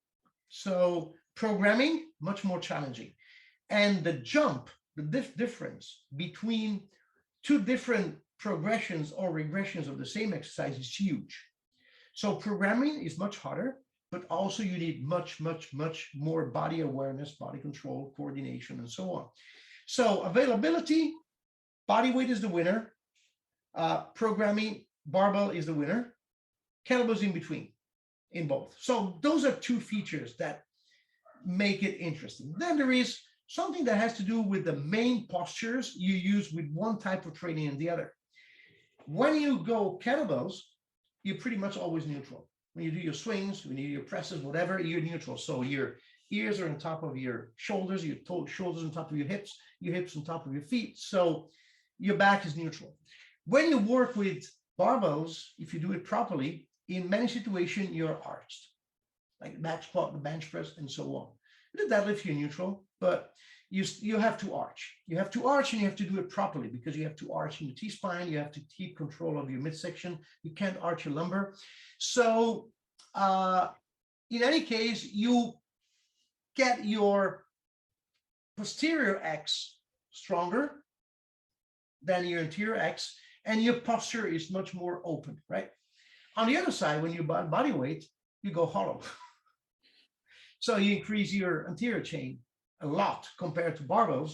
So programming, much more challenging. And the jump, the difference between 2 different progressions or regressions of the same exercise is huge. So programming is much harder, but also you need much, much, much more body awareness, body control, coordination, and so on. So availability, body weight is the winner. Programming, barbell is the winner. Kettlebells in between, in both. So those are 2 features that make it interesting. Then there is something that has to do with the main postures you use with one type of training and the other. When you go kettlebells, you're pretty much always neutral. When you do your swings, when you do your presses, whatever, you're neutral. So your ears are on top of your shoulders, your shoulders on top of your hips on top of your feet. So your back is neutral. when you work with barbells, if you do it properly, in many situations, you're arched, like back squat, the bench press, and so on. The deadlift, you're neutral, but you have to arch. You have to arch, and you have to do it properly, because you have to arch in the T-spine. You have to keep control of your midsection. You can't arch your lumbar. So in any case, you get your posterior X stronger than your anterior X, and your posture is much more open, right? On the other side, when you body weight, you go hollow. So you increase your anterior chain a lot compared to barbells.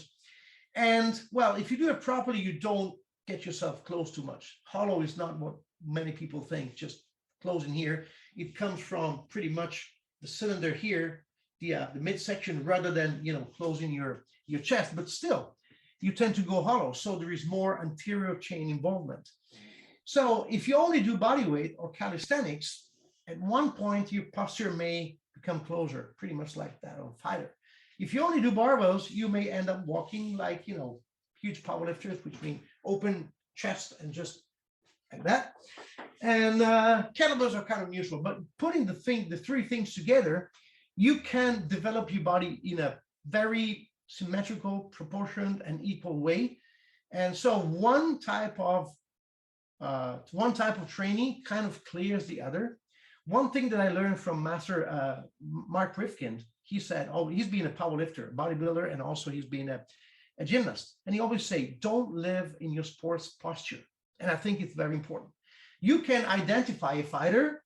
And well, if you do it properly, you don't get yourself close too much. Hollow is not what many people think, just closing here. It comes from pretty much the cylinder here, the midsection, rather than, you know, closing your chest, but still you tend to go hollow. So there is more anterior chain involvement. So if you only do body weight or calisthenics, at one point your posture may become closer, pretty much like that of a fighter. If you only do barbells, you may end up walking like, you know, huge powerlifters, which mean open chest and just like that. And kettlebells are kind of neutral, but putting the three things together, you can develop your body in a very symmetrical, proportioned, and equal way. And so one type of training kind of clears the other. One thing that I learned from Master Mark Rifkind, he said, oh, he's been a powerlifter, bodybuilder, and also he's been a gymnast. And he always say, don't live in your sports posture. And I think it's very important. You can identify a fighter,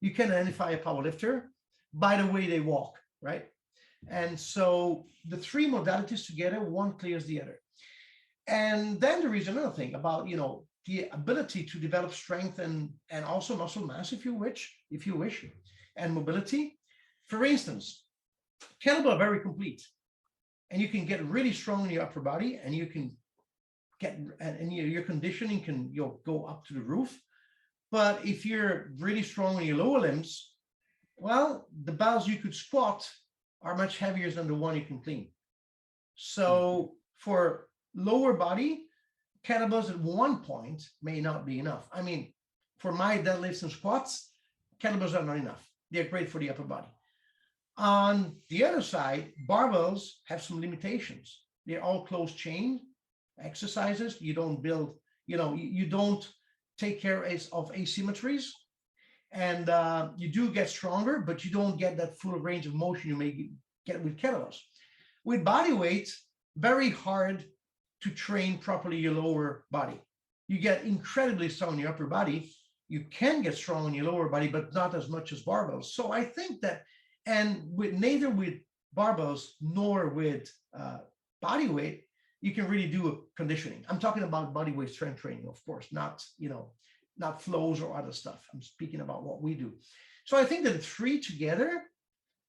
you can identify a powerlifter by the way they walk, right? And so the three modalities together, one clears the other. And then there is another thing about, you know, the ability to develop strength and also muscle mass, if you wish, and mobility. For instance, kettlebell are very complete, and you can get really strong in your upper body, and you can get, and your conditioning can, you'll go up to the roof. But if you're really strong in your lower limbs, well, the bells you could squat are much heavier than the one you can clean. So for lower body, kettlebells at one point may not be enough. I mean, for my deadlifts and squats, kettlebells are not enough. They're great for the upper body. On the other side, barbells have some limitations. They're all closed chain exercises. You don't build, you know, you don't take care of asymmetries. And you do get stronger, but you don't get that full range of motion you may get with kettlebells. With body weight, very hard to train properly your lower body. You get incredibly strong in your upper body. You can get strong in your lower body, but not as much as barbells. So I think that, and with neither with barbells nor with body weight, you can really do conditioning. I'm talking about body weight strength training, of course, not, you know, not flows or other stuff. I'm speaking about what we do. So I think that the three together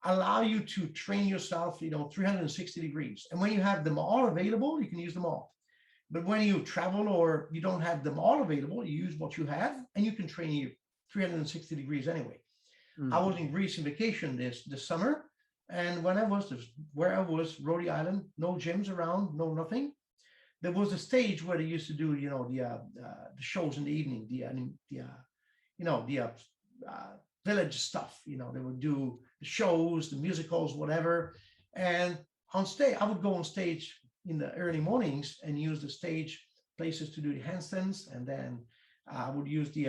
allow you to train yourself, you know, 360 degrees. And when you have them all available, you can use them all. But when you travel or you don't have them all available, you use what you have, and you can train you 360 degrees anyway. I was in Greece on vacation this summer, and when I was where I was, Rhode Island, no gyms around, no nothing. There was a stage where they used to do, you know, the shows in the evening, the village stuff. You know, they would do the shows, the musicals, whatever. And on stage, I would go on stage in the early mornings and use the stage places to do the handstands, and then I would use the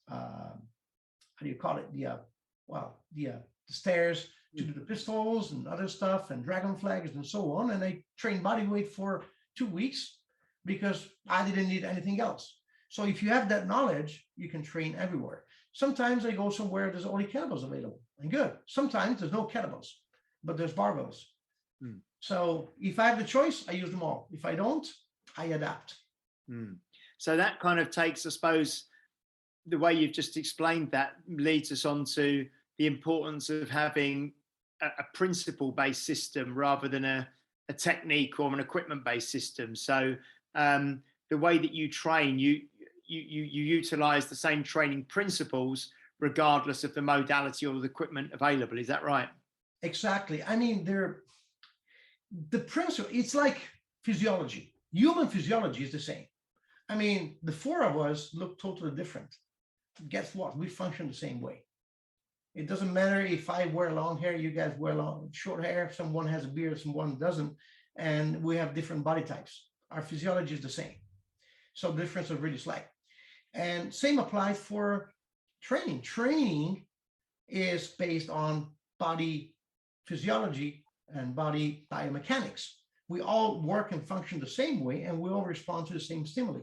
how do you call it? The stairs to do the pistols and other stuff and dragon flags and so on. And I trained body weight for 2 weeks because I didn't need anything else. So if you have that knowledge, you can train everywhere. Sometimes I go somewhere there's only kettlebells available, and good. Sometimes there's no kettlebells, but there's barbells. So if I have the choice, I use them all. If I don't, I adapt. So that kind of takes, I suppose, the way you've just explained that leads us on to the importance of having a principle-based system rather than a technique or an equipment-based system. So the way that you train, you utilize the same training principles regardless of the modality or the equipment available. Is that right? Exactly. I mean, the principle, it's like physiology. Human physiology is the same. I mean, the four of us look totally different. Guess what? We function the same way. It doesn't matter if I wear long hair, you guys wear long short hair, someone has a beard, someone doesn't, and we have different body types. Our physiology is the same. So the difference is really slight. And same applies for training. Training is based on body physiology and body biomechanics. We all work and function the same way, and we all respond to the same stimuli,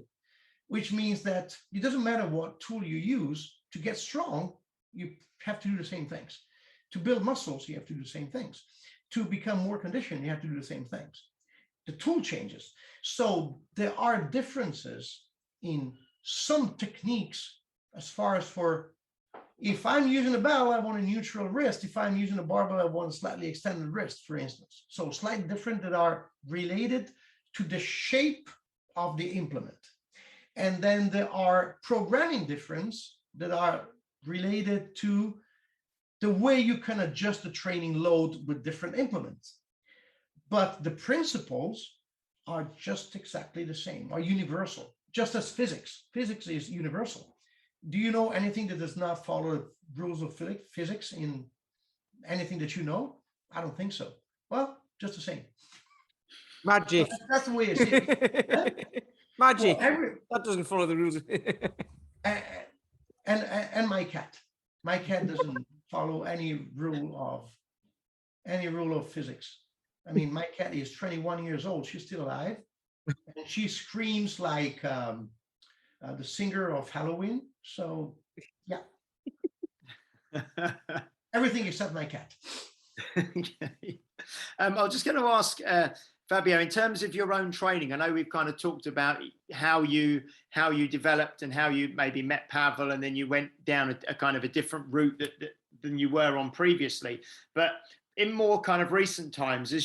which means that it doesn't matter what tool you use to get strong, you have to do the same things. To build muscles, you have to do the same things. To become more conditioned, you have to do the same things. The tool changes. So there are differences in some techniques as far as for, if I'm using a bell, I want a neutral wrist. If I'm using a barbell, I want a slightly extended wrist, for instance. So slightly different that are related to the shape of the implement. And then there are programming differences that are related to the way you can adjust the training load with different implements. But the principles are just exactly the same, are universal, just as physics. Physics is universal. Do you know anything that does not follow rules of physics in anything that you know? I don't think so. Well, just the same. Magic. So that's the way it is. Magic. So that doesn't follow the rules. and my cat doesn't follow any rule of physics. I mean, my cat is 21 years old. She's still alive, and she screams like the singer of Halloween. So, yeah, everything except my cat. I was just going to ask Fabio, in terms of your own training, I know we've kind of talked about how you developed and how you maybe met Pavel, and then you went down a kind of a different route than you were on previously. But in more kind of recent times, do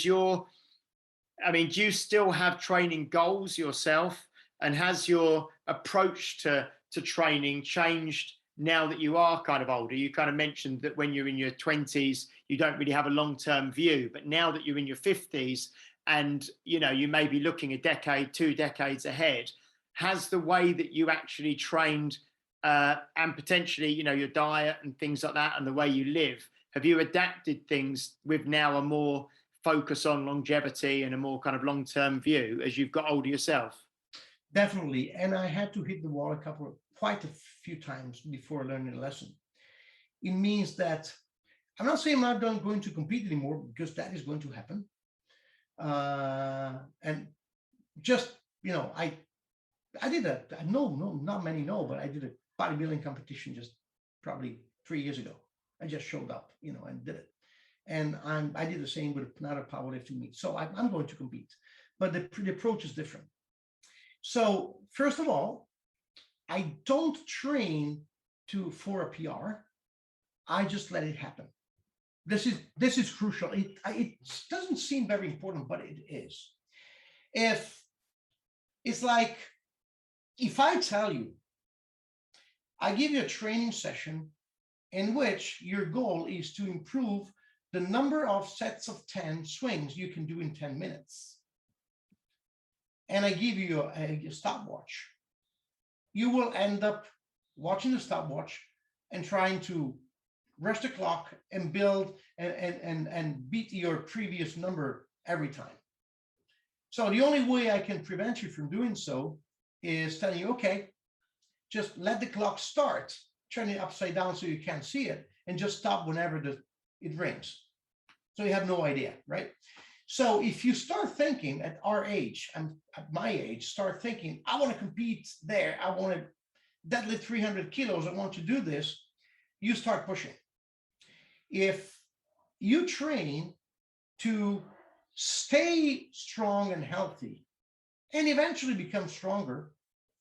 you still have training goals yourself? And has your approach to training changed now that you are kind of older? You kind of mentioned that when you're in your 20s, you don't really have a long-term view, but now that you're in your 50s and, you may be looking a decade, 2 decades ahead, has the way that you actually trained and potentially, your diet and things like that and the way you live, have you adapted things with now a more focus on longevity and a more kind of long-term view as you've got older yourself? Definitely. And I had to hit the wall quite a few times before learning the lesson. It means that I'm not saying I'm not going to compete anymore, because that is going to happen. And just, I did not many know, but I did a bodybuilding competition just probably 3 years ago. I just showed up, and did it. And I did the same with another powerlifting meet. So I'm going to compete, but the approach is different. So first of all, I don't train for a PR. I just let it happen. This is crucial. It doesn't seem very important, but it is. It's like, if I tell you, I give you a training session in which your goal is to improve the number of sets of 10 swings you can do in 10 minutes. And I give you a stopwatch. You will end up watching the stopwatch and trying to rush the clock and build and beat your previous number every time. So the only way I can prevent you from doing so is telling you, okay, just let the clock start, turn it upside down so you can't see it, and just stop whenever it rings. So you have no idea, right? So if you start thinking at our age, and at my age, start thinking, I want to compete there, I want to deadlift 300 kilos, I want to do this, you start pushing. If you train to stay strong and healthy and eventually become stronger,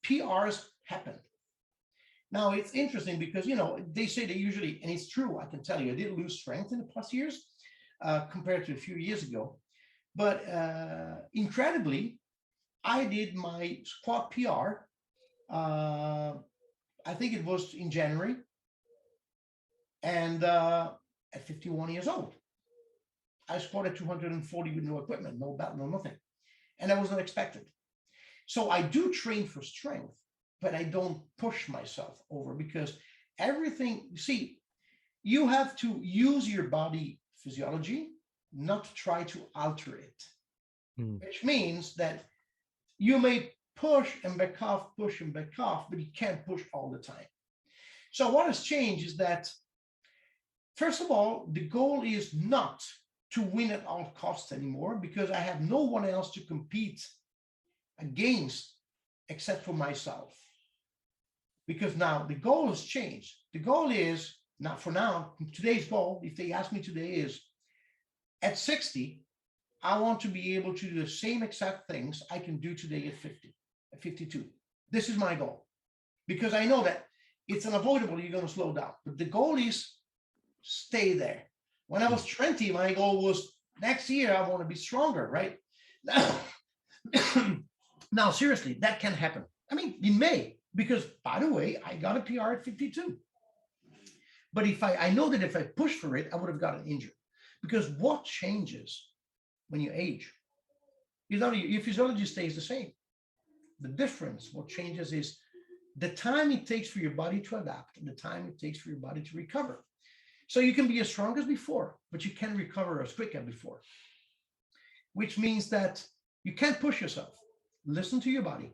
PRs happen. Now, it's interesting because, they say they usually, and it's true, I can tell you, I did lose strength in the past years compared to a few years ago. But incredibly, I did my squat PR, I think it was in January, and at 51 years old. I squatted 240 with no equipment, no belt, no nothing. And that was unexpected. So I do train for strength, but I don't push myself over, because everything, see, you have to use your body physiology, not to try to alter it, which means that you may push and back off, but you can't push all the time. So what has changed is that, first of all, the goal is not to win at all costs anymore, because I have no one else to compete against except for myself. Because now the goal has changed. The goal is, not for now, today's goal, if they ask me today, is at 60, I want to be able to do the same exact things I can do today at 50, at 52. This is my goal, because I know that it's unavoidable. You're going to slow down, but the goal is stay there. When I was 20, my goal was next year, I want to be stronger, right? Now, seriously, that can happen. I mean, in May, because by the way, I got a PR at 52. But if I know that if I pushed for it, I would have gotten injured. Because what changes when you age? Your physiology stays the same. The difference, what changes is the time it takes for your body to adapt and the time it takes for your body to recover. So you can be as strong as before, but you can't recover as quick as before, which means that you can't push yourself. Listen to your body.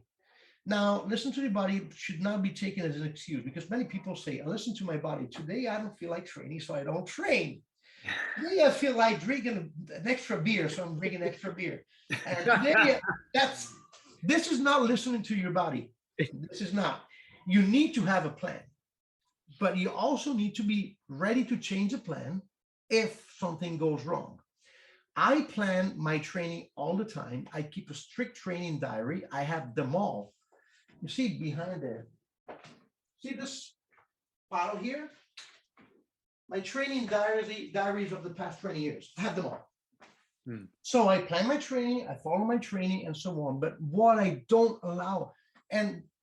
Now, listen to the body should not be taken as an excuse, because many people say, I listen to my body. Today, I don't feel like training, so I don't train. Today, I feel like drinking an extra beer, so I'm drinking extra beer. And today, this is not listening to your body. This is not. You need to have a plan, but you also need to be ready to change the plan if something goes wrong. I plan my training all the time. I keep a strict training diary. I have them all. You see behind there. See this file here? My training diaries of the past 20 years. I have them all. So I plan my training, I follow my training, and so on. But what I don't allow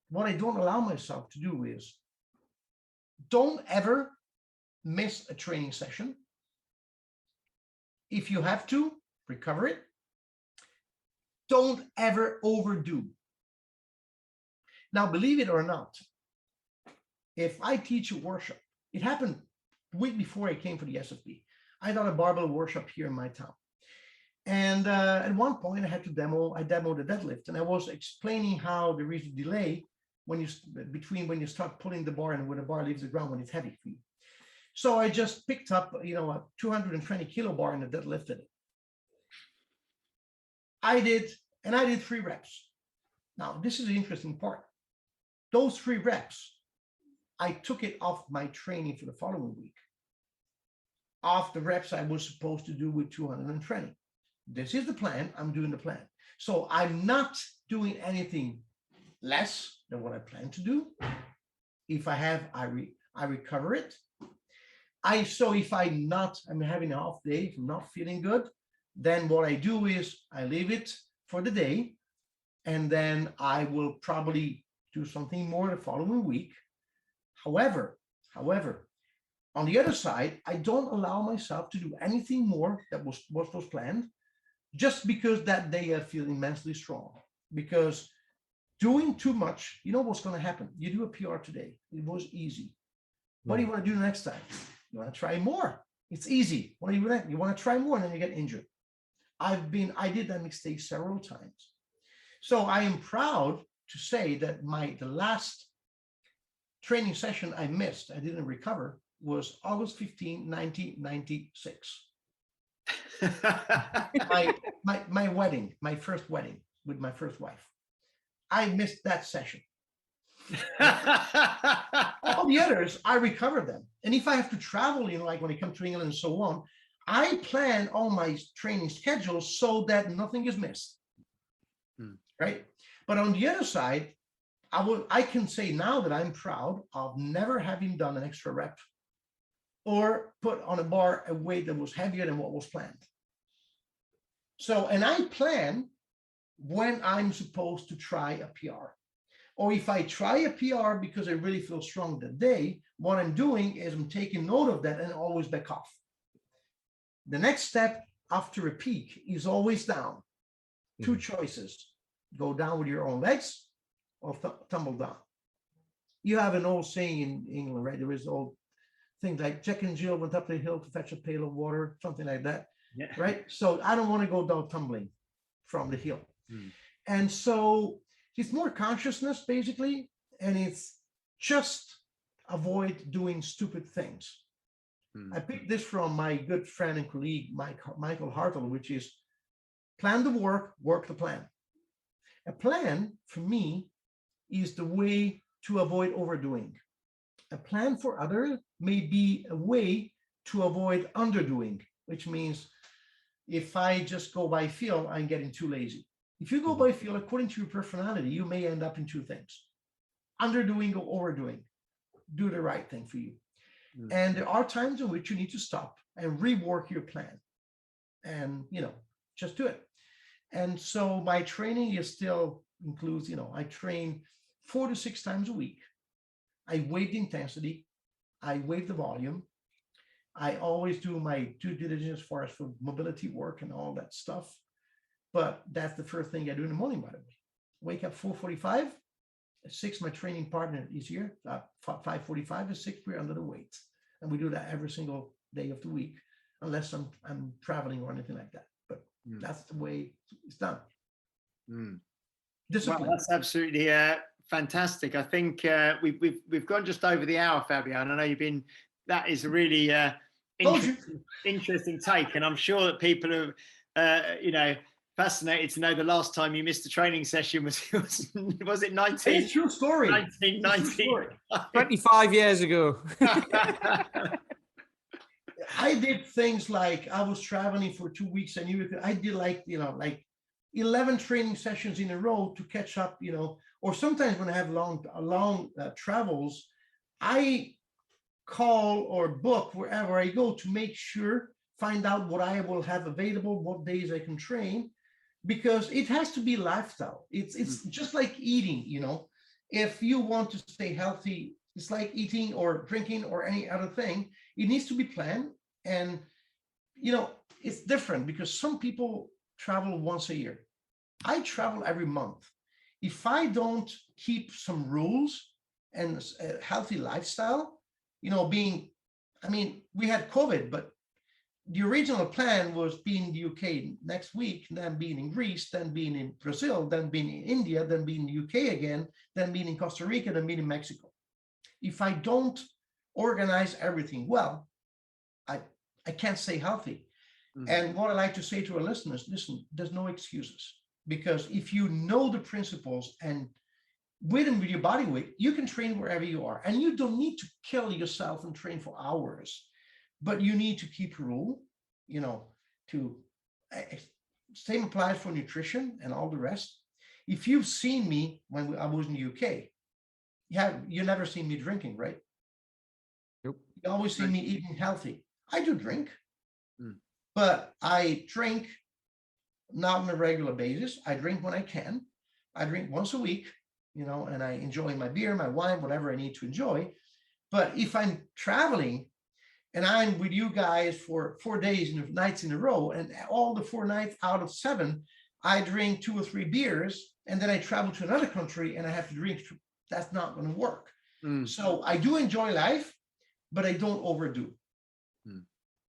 myself to do is, don't ever miss a training session. If you have to, recover it. Don't ever overdo. Now, believe it or not, if I teach a workshop, it happened the week before I came for the SFB. I done a barbell workshop here in my town. And at one point I demoed the deadlift, and I was explaining how there is a delay when you start pulling the bar and when the bar leaves the ground when it's heavy for you. So I just picked up, a 220 kilo bar and deadlifted it. I did 3 reps. Now, this is the interesting part. Those 3 reps, I took it off my training for the following week. Off the reps I was supposed to do with 220. This is the plan. I'm doing the plan. So I'm not doing anything less than what I plan to do. If I have, I recover it. So if I'm having an off day, if I'm not feeling good, then what I do is I leave it for the day, and then I will probably do something more the following week. However, on the other side, I don't allow myself to do anything more that was planned, just because that day I feel immensely strong. Because doing too much, you know what's going to happen. You do a PR today. It was easy. What do you want to do next time? You want to try more. It's easy. What do you want? You want to try more, and then you get injured. I did that mistake several times. So I am proud to say that the last training session I missed, I didn't recover, was August 15, 1996. my wedding, my first wedding with my first wife. I missed that session. All the others, I recovered them. And if I have to travel, like when I come to England and so on, I plan all my training schedules so that nothing is missed. Right? But on the other side, I can say now that I'm proud of never having done an extra rep or put on a bar a weight that was heavier than what was planned. So, and I plan when I'm supposed to try a PR. Or if I try a PR because I really feel strong that day, what I'm doing is I'm taking note of that and always back off. The next step after a peak is always down. 2 choices. go down with your own legs or tumble down. You have an old saying in England, right? There is old things like Jack and Jill went up the hill to fetch a pail of water, something like that, right? So I don't want to go down tumbling from the hill. And so it's more consciousness, basically, and it's just avoid doing stupid things. I picked this from my good friend and colleague, Michael Hartle, which is plan the work, work the plan. A plan, for me, is the way to avoid overdoing. A plan for others may be a way to avoid underdoing, which means if I just go by feel, I'm getting too lazy. If you go by feel, according to your personality, you may end up in two things: underdoing or overdoing. Do the right thing for you. And there are times in which you need to stop and rework your plan and, just do it. And so my training is still includes, I train 4 to 6 times a week. I weigh the intensity. I weigh the volume. I always do my due diligence for mobility work and all that stuff. But that's the first thing I do in the morning, by the way. Wake up 4:45. At 6, my training partner is here. 5:45 and 6, we're under the weight. And we do that every single day of the week, unless I'm traveling or anything like that. But that's the way it's done. Discipline. Well, that's absolutely fantastic. I think we've gone just over the hour, Fabio, and I know that is a really interesting take, and I'm sure that people are fascinated to know the last time you missed a training session was it 19? It's true story. 1990. 25 years ago. I did things like I was traveling for 2 weeks and I did like 11 training sessions in a row to catch up, or sometimes when I have long travels, I call or book wherever I go to make sure, find out what I will have available, what days I can train, because it has to be lifestyle. It's just like eating, if you want to stay healthy, it's like eating or drinking or any other thing. It needs to be planned. And, it's different because some people travel once a year. I travel every month. If I don't keep some rules and a healthy lifestyle, we had COVID, but the original plan was being in the UK next week, then being in Greece, then being in Brazil, then being in India, then being in the UK again, then being in Costa Rica, then being in Mexico. If I don't organize everything well, I can't stay healthy. And what I like to say to our listeners, listen, there's no excuses, because if you know the principles and with your body weight, you can train wherever you are, and you don't need to kill yourself and train for hours. But you need to keep a rule, same applies for nutrition and all the rest. If you've seen me when I was in the UK, you never seen me drinking, right? Nope. You always see me eating healthy. I do drink, but I drink not on a regular basis. I drink when I can. I drink once a week, and I enjoy my beer, my wine, whatever I need to enjoy. But if I'm traveling, and I'm with you guys for 4 days and nights in a row, and all the 4 nights out of 7, I drink 2 or 3 beers, and then I travel to another country and I have to drink. That's not going to work. So I do enjoy life, but I don't overdo.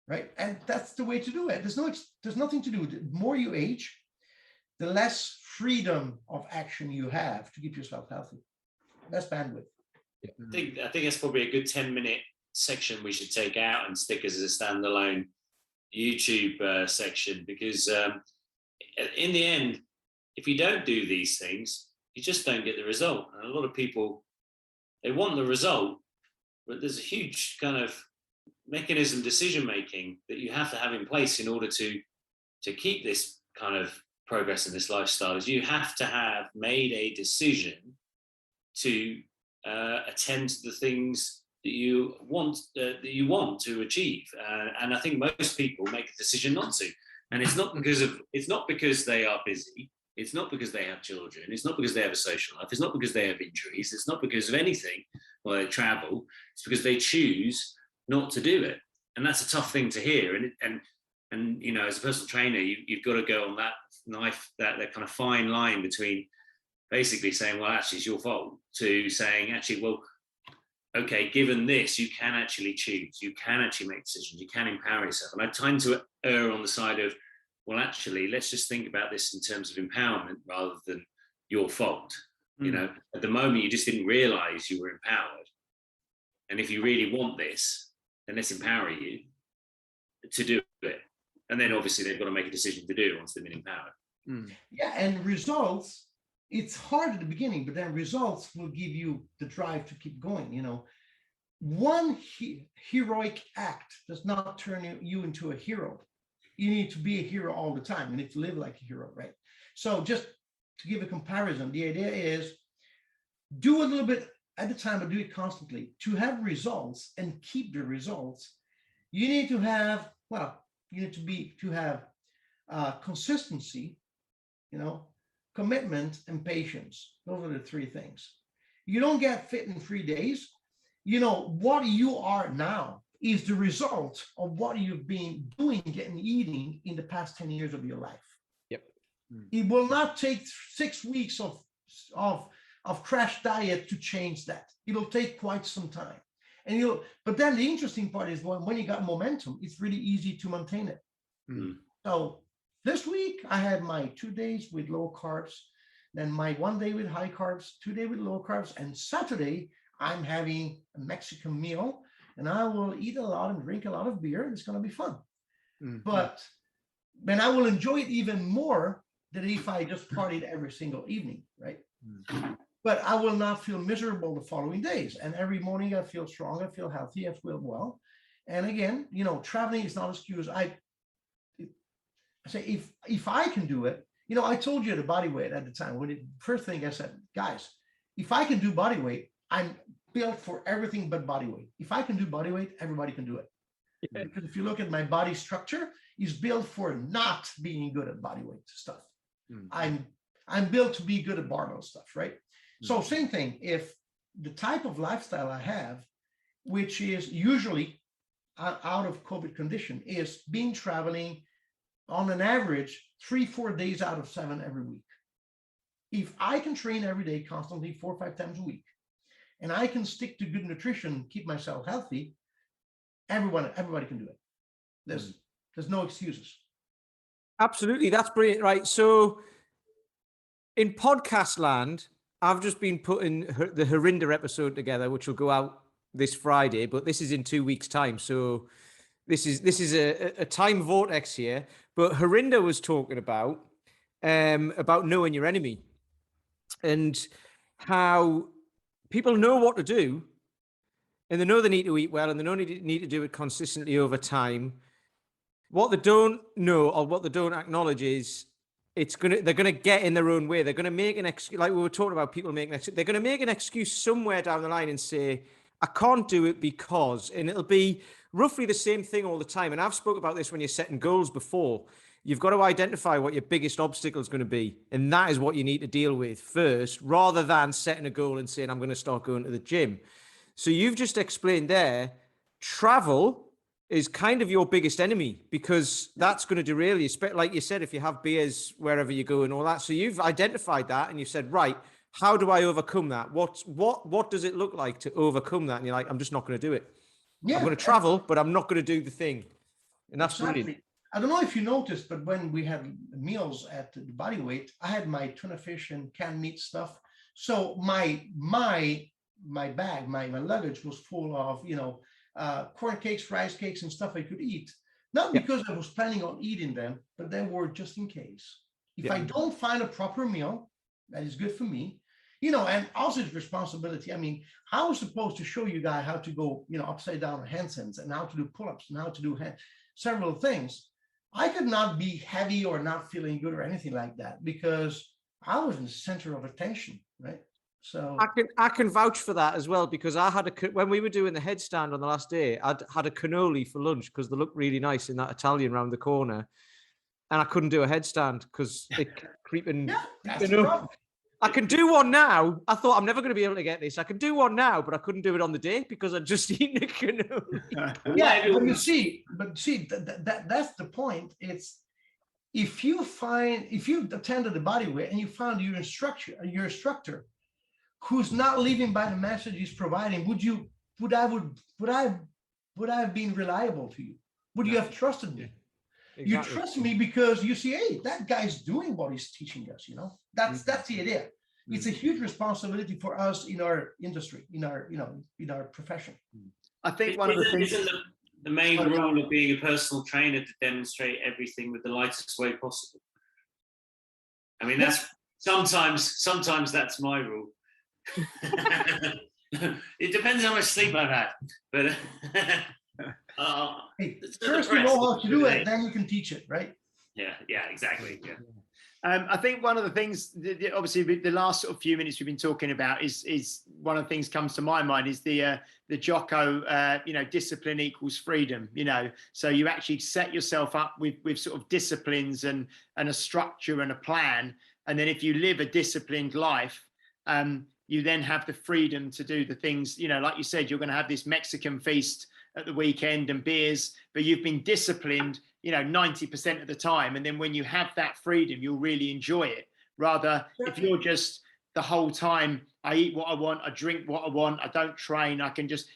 Right? And that's the way to do it. There's nothing to do. The more you age, the less freedom of action you have to keep yourself healthy. Less bandwidth. I think that's probably a good 10-minute section we should take out and stick as a standalone YouTube section, because in the end, if you don't do these things, you just don't get the result. And a lot of people, they want the result, but there's a huge kind of mechanism, decision making that you have to have in place in order to keep this kind of progress in this lifestyle. Is you have to have made a decision to attend to the things that you want to achieve, and I think most people make a decision not to. And it's not because they are busy. It's not because they have children. It's not because they have a social life. It's not because they have injuries. It's not because of anything, or they travel. It's because they choose not to do it. And that's a tough thing to hear. And as a personal trainer, you've got to go on that that kind of fine line between basically saying, well, actually, it's your fault, to saying, actually, well, okay, given this, you can actually choose, you can actually make decisions, you can empower yourself. And I tend to err on the side of, well, actually, let's just think about this in terms of empowerment rather than your fault. You know, at the moment, you just didn't realize you were empowered. And if you really want this, then let's empower you to do it. And then obviously they've got to make a decision to do it once they've been empowered. Yeah, and results, it's hard at the beginning, but then results will give you the drive to keep going. You know, one heroic act does not turn you into a hero. You need to be a hero all the time. You need to live like a hero, right? So just to give a comparison, the idea is do a little bit at a time, but do it constantly. To have results and keep the results, you need to have, consistency, you know, commitment and patience. Those are the three things. You don't get fit in 3 days. You know, what you are now is the result of what you've been doing and eating in the past 10 years of your life. Yep. It will not take 6 weeks of crash diet to change that. It'll take quite some time. And but then the interesting part is when you got momentum, it's really easy to maintain it. So this week I had my 2 days with low carbs, then my 1 day with high carbs, 2 days with low carbs, and Saturday I'm having a Mexican meal, and I will eat a lot and drink a lot of beer. It's going to be fun. But then I will enjoy it even more than if I just partied every single evening, right? But I will not feel miserable the following days. And every morning I feel strong, I feel healthy, I feel well. And again, you know, traveling is not an excuse. I say, if I can do it, you know, I told you the body weight at the time. First thing I said, guys, if I can do body weight, I'm built for everything but body weight. If I can do body weight, everybody can do it. Yeah. Because if you look at my body structure, it's built for not being good at body weight stuff. I'm built to be good at barbell stuff, right? So same thing, if the type of lifestyle I have, which is usually out of COVID condition, is being traveling on an average 3-4 days out of 7 every week. If I can train every day constantly 4 or 5 times a week, and I can stick to good nutrition, keep myself healthy, everybody can do it. There's no excuses. Absolutely, that's brilliant, right? So in podcast land, I've just been putting the Harinder episode together, which will go out this Friday, but this is in 2 weeks' time. So this is a time vortex here. But Harinder was talking about knowing your enemy and how people know what to do, and they know they need to eat well, and they know they need to do it consistently over time. What they don't know or what they don't acknowledge is they're gonna get in their own way. They're gonna make an excuse, like we were talking about people making they're gonna make an excuse somewhere down the line and say, I can't do it because, and it'll be roughly the same thing all the time. And I've spoke about this when you're setting goals before. You've got to identify what your biggest obstacle is going to be. And that is what you need to deal with first, rather than setting a goal and saying, I'm going to start going to the gym. So you've just explained there, travel is kind of your biggest enemy, because that's going to derail you. Like you said, if you have beers wherever you go and all that. So you've identified that and you've said, right, how do I overcome that? What does it look like to overcome that? And you're like, I'm just not going to do it. Yeah, I'm going to travel, but I'm not going to do the thing. And that's brilliant. I don't know if you noticed, but when we had meals at the body weight, I had my tuna fish and canned meat stuff. So my bag, my luggage was full of, corn cakes, rice cakes, and stuff I could eat. Not because I was planning on eating them, but they were just in case. If I don't find a proper meal that is good for me, and also it's responsibility. I mean, I was supposed to show you guys how to go, upside down handstands and how to do pull-ups and how to do several things. I could not be heavy or not feeling good or anything like that because I was in the center of attention, right? So I can vouch for that as well, because I had when we were doing the headstand on the last day, I'd had a cannoli for lunch because they looked really nice in that Italian round the corner, and I couldn't do a headstand because it kept creeping. Yeah, that's the problem. I can do one now. I thought I'm never going to be able to get this. I can do one now, but I couldn't do it on the day because I'd just eaten a cannoli. Yeah, but you see, that's the point. It's if you attended the body weight and you found your instructor who's not living by the message he's providing, would I have been reliable to you? Would you have trusted me? Exactly. You trust me because you see, hey, that guy's doing what he's teaching us. That's the idea. It's a huge responsibility for us in our industry, in our profession. I think one of the things. The main rule of being a personal trainer to demonstrate everything with the lightest way possible. I mean, that's sometimes that's my rule. It depends how much sleep I've had, but first you know how to do it, then you can teach it, right? Yeah, exactly. Yeah. I think one of the things, obviously, the last sort of few minutes we've been talking about is one of the things comes to my mind is the Jocko, discipline equals freedom. So you actually set yourself up with sort of disciplines and a structure and a plan, and then if you live a disciplined life, you then have the freedom to do the things. Like you said, you're going to have this Mexican feast at the weekend and beers, but you've been disciplined 90% of the time, and then when you have that freedom, you'll really enjoy it. Rather, if you're just the whole time, I eat what I want, I drink what I want, I don't train,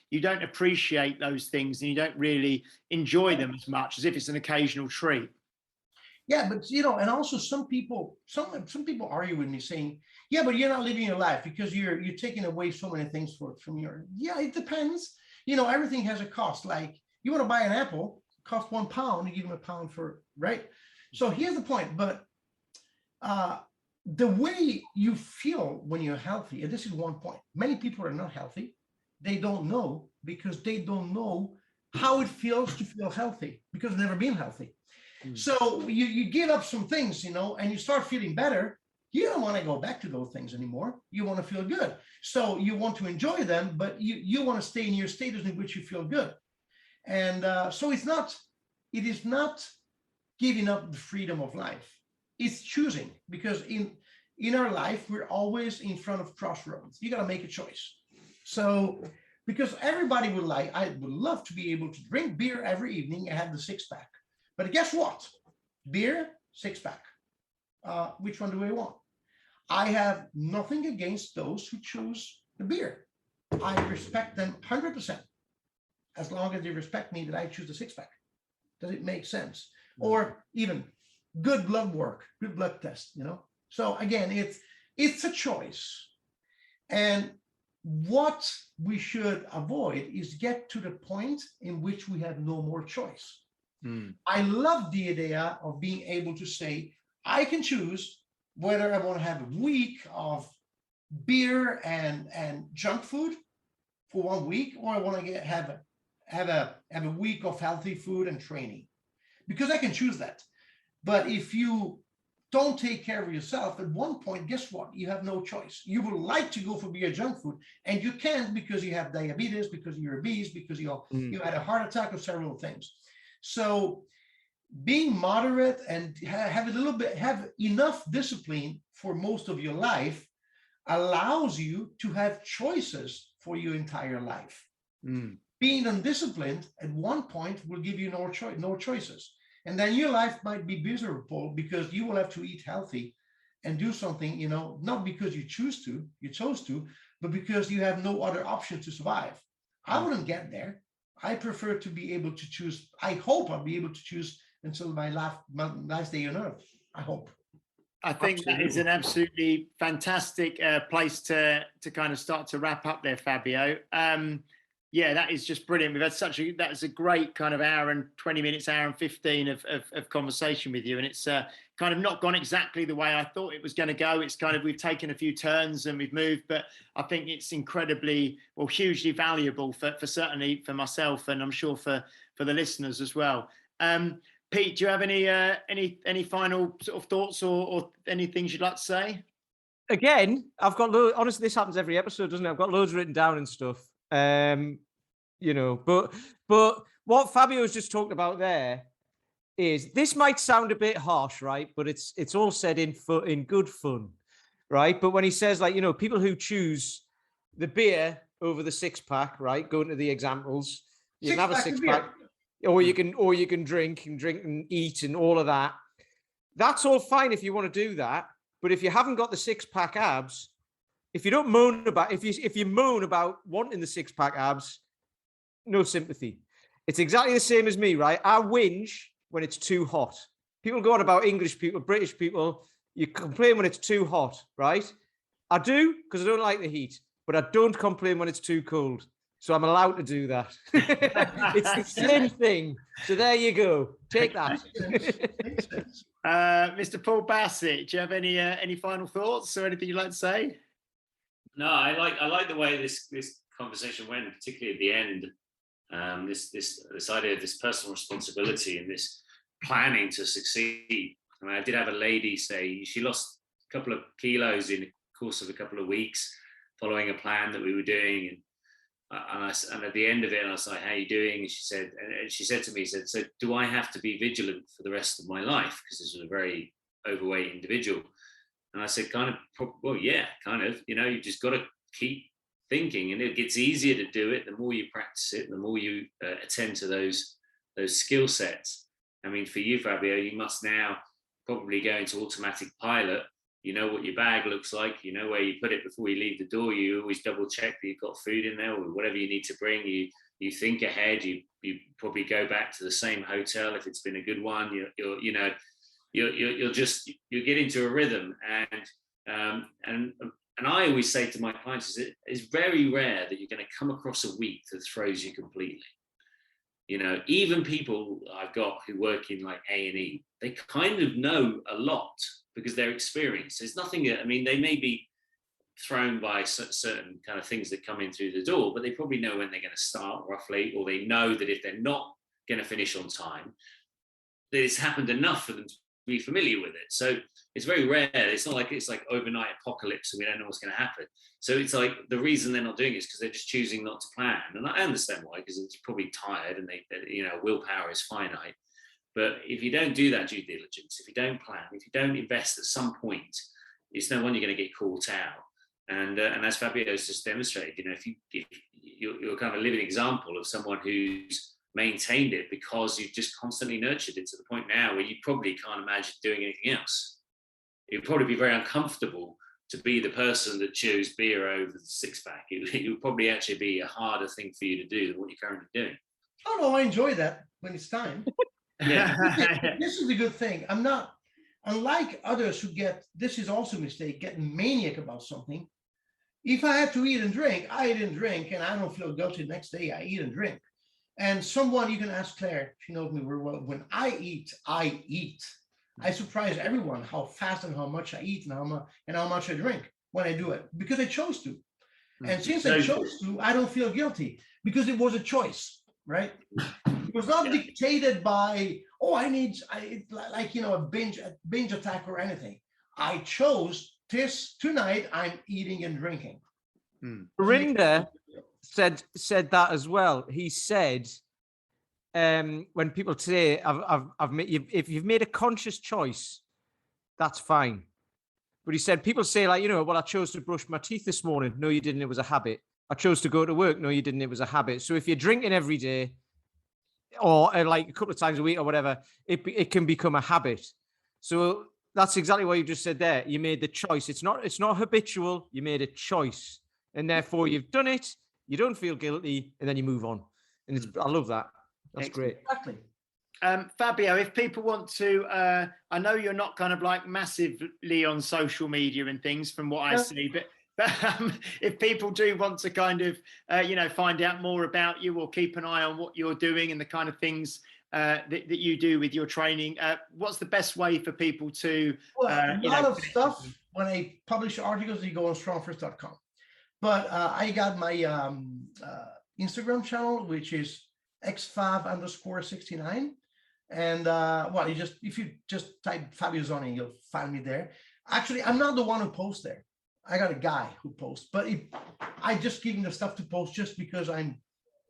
you don't appreciate those things, and you don't really enjoy them as much as if it's an occasional treat. Yeah, but and also some people argue with me saying, yeah, but you're not living your life because you're taking away so many things from your. Yeah, it depends. Everything has a cost. Like you want to buy an apple, cost £1, you give them £1 for, right? So here's the point. But the way you feel when you're healthy, and this is one point. Many people are not healthy. They don't know because they don't know how it feels to feel healthy because they've never been healthy. So you give up some things, and you start feeling better. You don't want to go back to those things anymore. You want to feel good. So you want to enjoy them, but you want to stay in your status in which you feel good. And so it is not giving up the freedom of life. It's choosing, because in our life, we're always in front of crossroads. You got to make a choice. So because everybody I would love to be able to drink beer every evening and have the 6-pack. But guess what? Beer, 6-pack. Which one do I want? I have nothing against those who choose the beer. I respect them 100%, as long as they respect me that I choose the 6-pack. Does it make sense? Or even good blood work, good blood test, So again, it's a choice. And what we should avoid is get to the point in which we have no more choice. I love the idea of being able to say, I can choose whether I want to have a week of beer and junk food for 1 week, or I want to have a week of healthy food and training, because I can choose that. But if you don't take care of yourself, at one point, guess what? You have no choice. You would like to go for beer, junk food, and you can't because you have diabetes, because you're obese, because you had a heart attack, or several things. So being moderate and have enough discipline for most of your life allows you to have choices for your entire life. Being undisciplined at one point will give you no choices. And then your life might be miserable because you will have to eat healthy and do something, not because you chose to, but because you have no other option to survive. I wouldn't get there. I prefer to be able to choose. I hope I'll be able to choose until my last day on earth. I hope. I think that is an absolutely fantastic place to kind of start to wrap up there, Fabio. Yeah, that is just brilliant. We've had that's a great kind of hour and 20 minutes, hour and 15 of conversation with you. And it's kind of not gone exactly the way I thought it was going to go. It's kind of, we've taken a few turns and we've moved, but I think it's hugely valuable for certainly for myself, and I'm sure for the listeners as well. Pete, do you have any final sort of thoughts or any things you'd like to say? Again, I've got honestly, this happens every episode, doesn't it? I've got loads written down and stuff. But what Fabio's just talked about there is, this might sound a bit harsh, right? But it's all said in good fun, right? But when he says, like, people who choose the beer over the 6-pack, right? Going to the examples, you can have a 6-pack, or you can drink and eat and all of that. That's all fine if you want to do that. But if you haven't got the 6-pack abs, if you don't moan about, if you moan about wanting the 6-pack abs, no sympathy. It's exactly the same as me, right? I whinge when it's too hot. People go on about English people, British people. You complain when it's too hot, right? I do because I don't like the heat, but I don't complain when it's too cold. So I'm allowed to do that. It's the same thing. So there you go. Take that. Makes sense. Mr. Paul Bassett, do you have any final thoughts or anything you'd like to say? No, I like the way this conversation went, particularly at the end. This idea of this personal responsibility and this planning to succeed. I mean, I did have a lady say she lost a couple of kilos in the course of a couple of weeks following a plan that we were doing, and at the end of it, I was like, "How are you doing?" And she said to me, "So do I have to be vigilant for the rest of my life?" Because this was a very overweight individual. And I said, "Kind of, well, yeah, kind of. You know, you just got to keep thinking, and it gets easier to do it the more you practice it, the more you attend to those skill sets. I mean, for you, Fabio, you must now probably go into automatic pilot. You know what your bag looks like. You know where you put it before you leave the door. You always double check that you've got food in there or whatever you need to bring. You think ahead. You probably go back to the same hotel if it's been a good one. You'll get into a rhythm, and I always say to my clients, it's very rare that you're going to come across a week that throws you completely. You know, even people I've got who work in like A&E, they kind of know a lot because they're experienced. There's nothing, I mean, they may be thrown by certain kind of things that come in through the door, but they probably know when they're going to start roughly, or they know that if they're not going to finish on time, that it's happened enough for them to be familiar with it. So it's very rare. It's not like it's like overnight apocalypse and we don't know what's going to happen. So it's like the reason they're not doing it is because they're just choosing not to plan. And I understand why, because it's probably tired and willpower is finite. But if you don't do that due diligence, if you don't plan, if you don't invest at some point, it's no wonder you're going to get caught out. And as Fabio's just demonstrated, if you're kind of a living example of someone who's maintained it because you've just constantly nurtured it to the point now where you probably can't imagine doing anything else. You'd probably be very uncomfortable to be the person that chose beer over the 6-pack. It would probably actually be a harder thing for you to do than what you're currently doing. Oh no, I enjoy that when it's time. Yeah. This is a good thing. I'm not, unlike others who this is also a mistake, getting maniac about something. If I have to eat and drink, I eat and drink, and I don't feel guilty the next day, I eat and drink. And someone, you can ask Claire, she knows me very well. When I eat, I eat. I surprise everyone how fast and how much I eat and how much I drink when I do it, because I chose to. And since I chose to, I don't feel guilty because it was a choice, right? It was not dictated by, a binge attack or anything. I chose this tonight, I'm eating and drinking. Rinder said that as well. He said, when people say, if you've made a conscious choice, that's fine. But he said, people say like, well, I chose to brush my teeth this morning. No, you didn't. It was a habit. I chose to go to work. No, you didn't. It was a habit. So if you're drinking every day or like a couple of times a week or whatever, it can become a habit. So that's exactly what you just said there. You made the choice. It's not habitual. You made a choice. And therefore you've done it. You don't feel guilty, and then you move on. And I love that. That's great. Exactly. Fabio, if people want to, I know you're not kind of like massively on social media and things from what I see, but if people do want to kind of, find out more about you or keep an eye on what you're doing and the kind of things that you do with your training, what's the best way for people to? A lot of stuff. When I publish articles, you go on strongfirst.com. But I got my Instagram channel, which is x5_69. And if you just type Fabio Zonin, you'll find me there. Actually, I'm not the one who posts there. I got a guy who posts, but I just give him the stuff to post just because I'm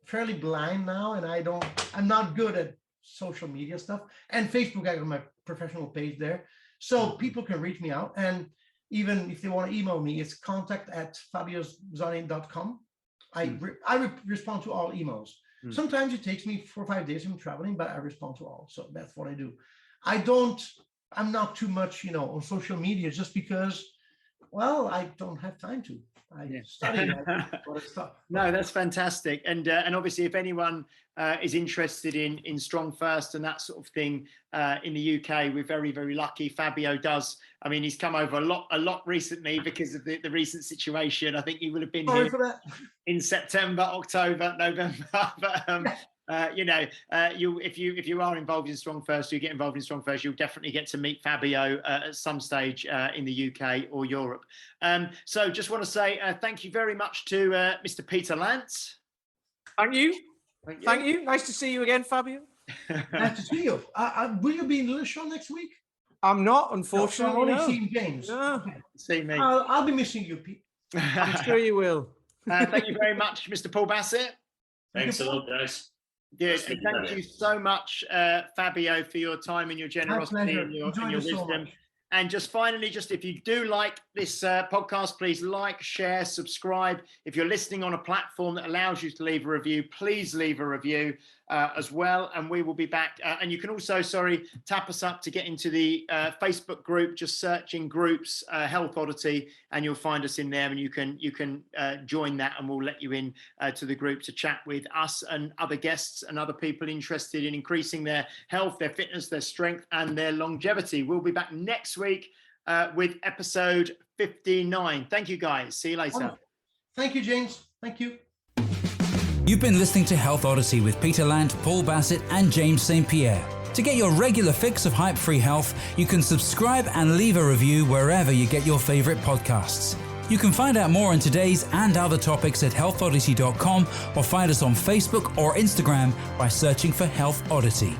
fairly blind now and I'm not good at social media stuff. And Facebook, I got my professional page there. So people can reach me out. And even if they want to email me, it's contact@fabiozonin.com. I respond to all emails. Sometimes it takes me 4 or 5 days. I'm traveling, but I respond to all. So that's what I do. I don't I'm not too much, on social media just because, well, I don't have time to. I study all this stuff. No, that's fantastic. And obviously, if anyone is interested in Strongfirst and that sort of thing in the UK, we're very, very lucky. Fabio does. I mean, he's come over a lot recently because of the recent situation. I think he would have been here in September, October, November. But if you are involved in Strongfirst, you get involved in Strongfirst, you'll definitely get to meet Fabio at some stage in the UK or Europe. So just want to say thank you very much to Mr. Peter Lance. Thank you. Thank you. Nice to see you again, Fabio. Nice to see you. Will you be in the show next week? I'm not, unfortunately. No, I've only seen James. No. Okay. See me. I'll be missing you, Pete. I'm sure you will. Thank you very much, Mr. Paul Bassett. Thanks a lot, guys. Good. And thank you so much, Fabio, for your time and your generosity and your wisdom. And just finally, if you do like this podcast, please like, share, subscribe. If you're listening on a platform that allows you to leave a review, please leave a review as well. And we will be back. And you can also, tap us up to get into the Facebook group. Just search in groups, Health Oddity, and you'll find us in there. And you can join that, and we'll let you in to the group to chat with us and other guests and other people interested in increasing their health, their fitness, their strength, and their longevity. We'll be back next week with episode 59. Thank you, guys. See you later. Thank you, James. Thank you. You've been listening to Health Odyssey with Peter Land, Paul Bassett, and James St. Pierre. To get your regular fix of hype-free health, you can subscribe and leave a review wherever you get your favorite podcasts. You can find out more on today's and other topics at healthodyssey.com or find us on Facebook or Instagram by searching for Health Odyssey.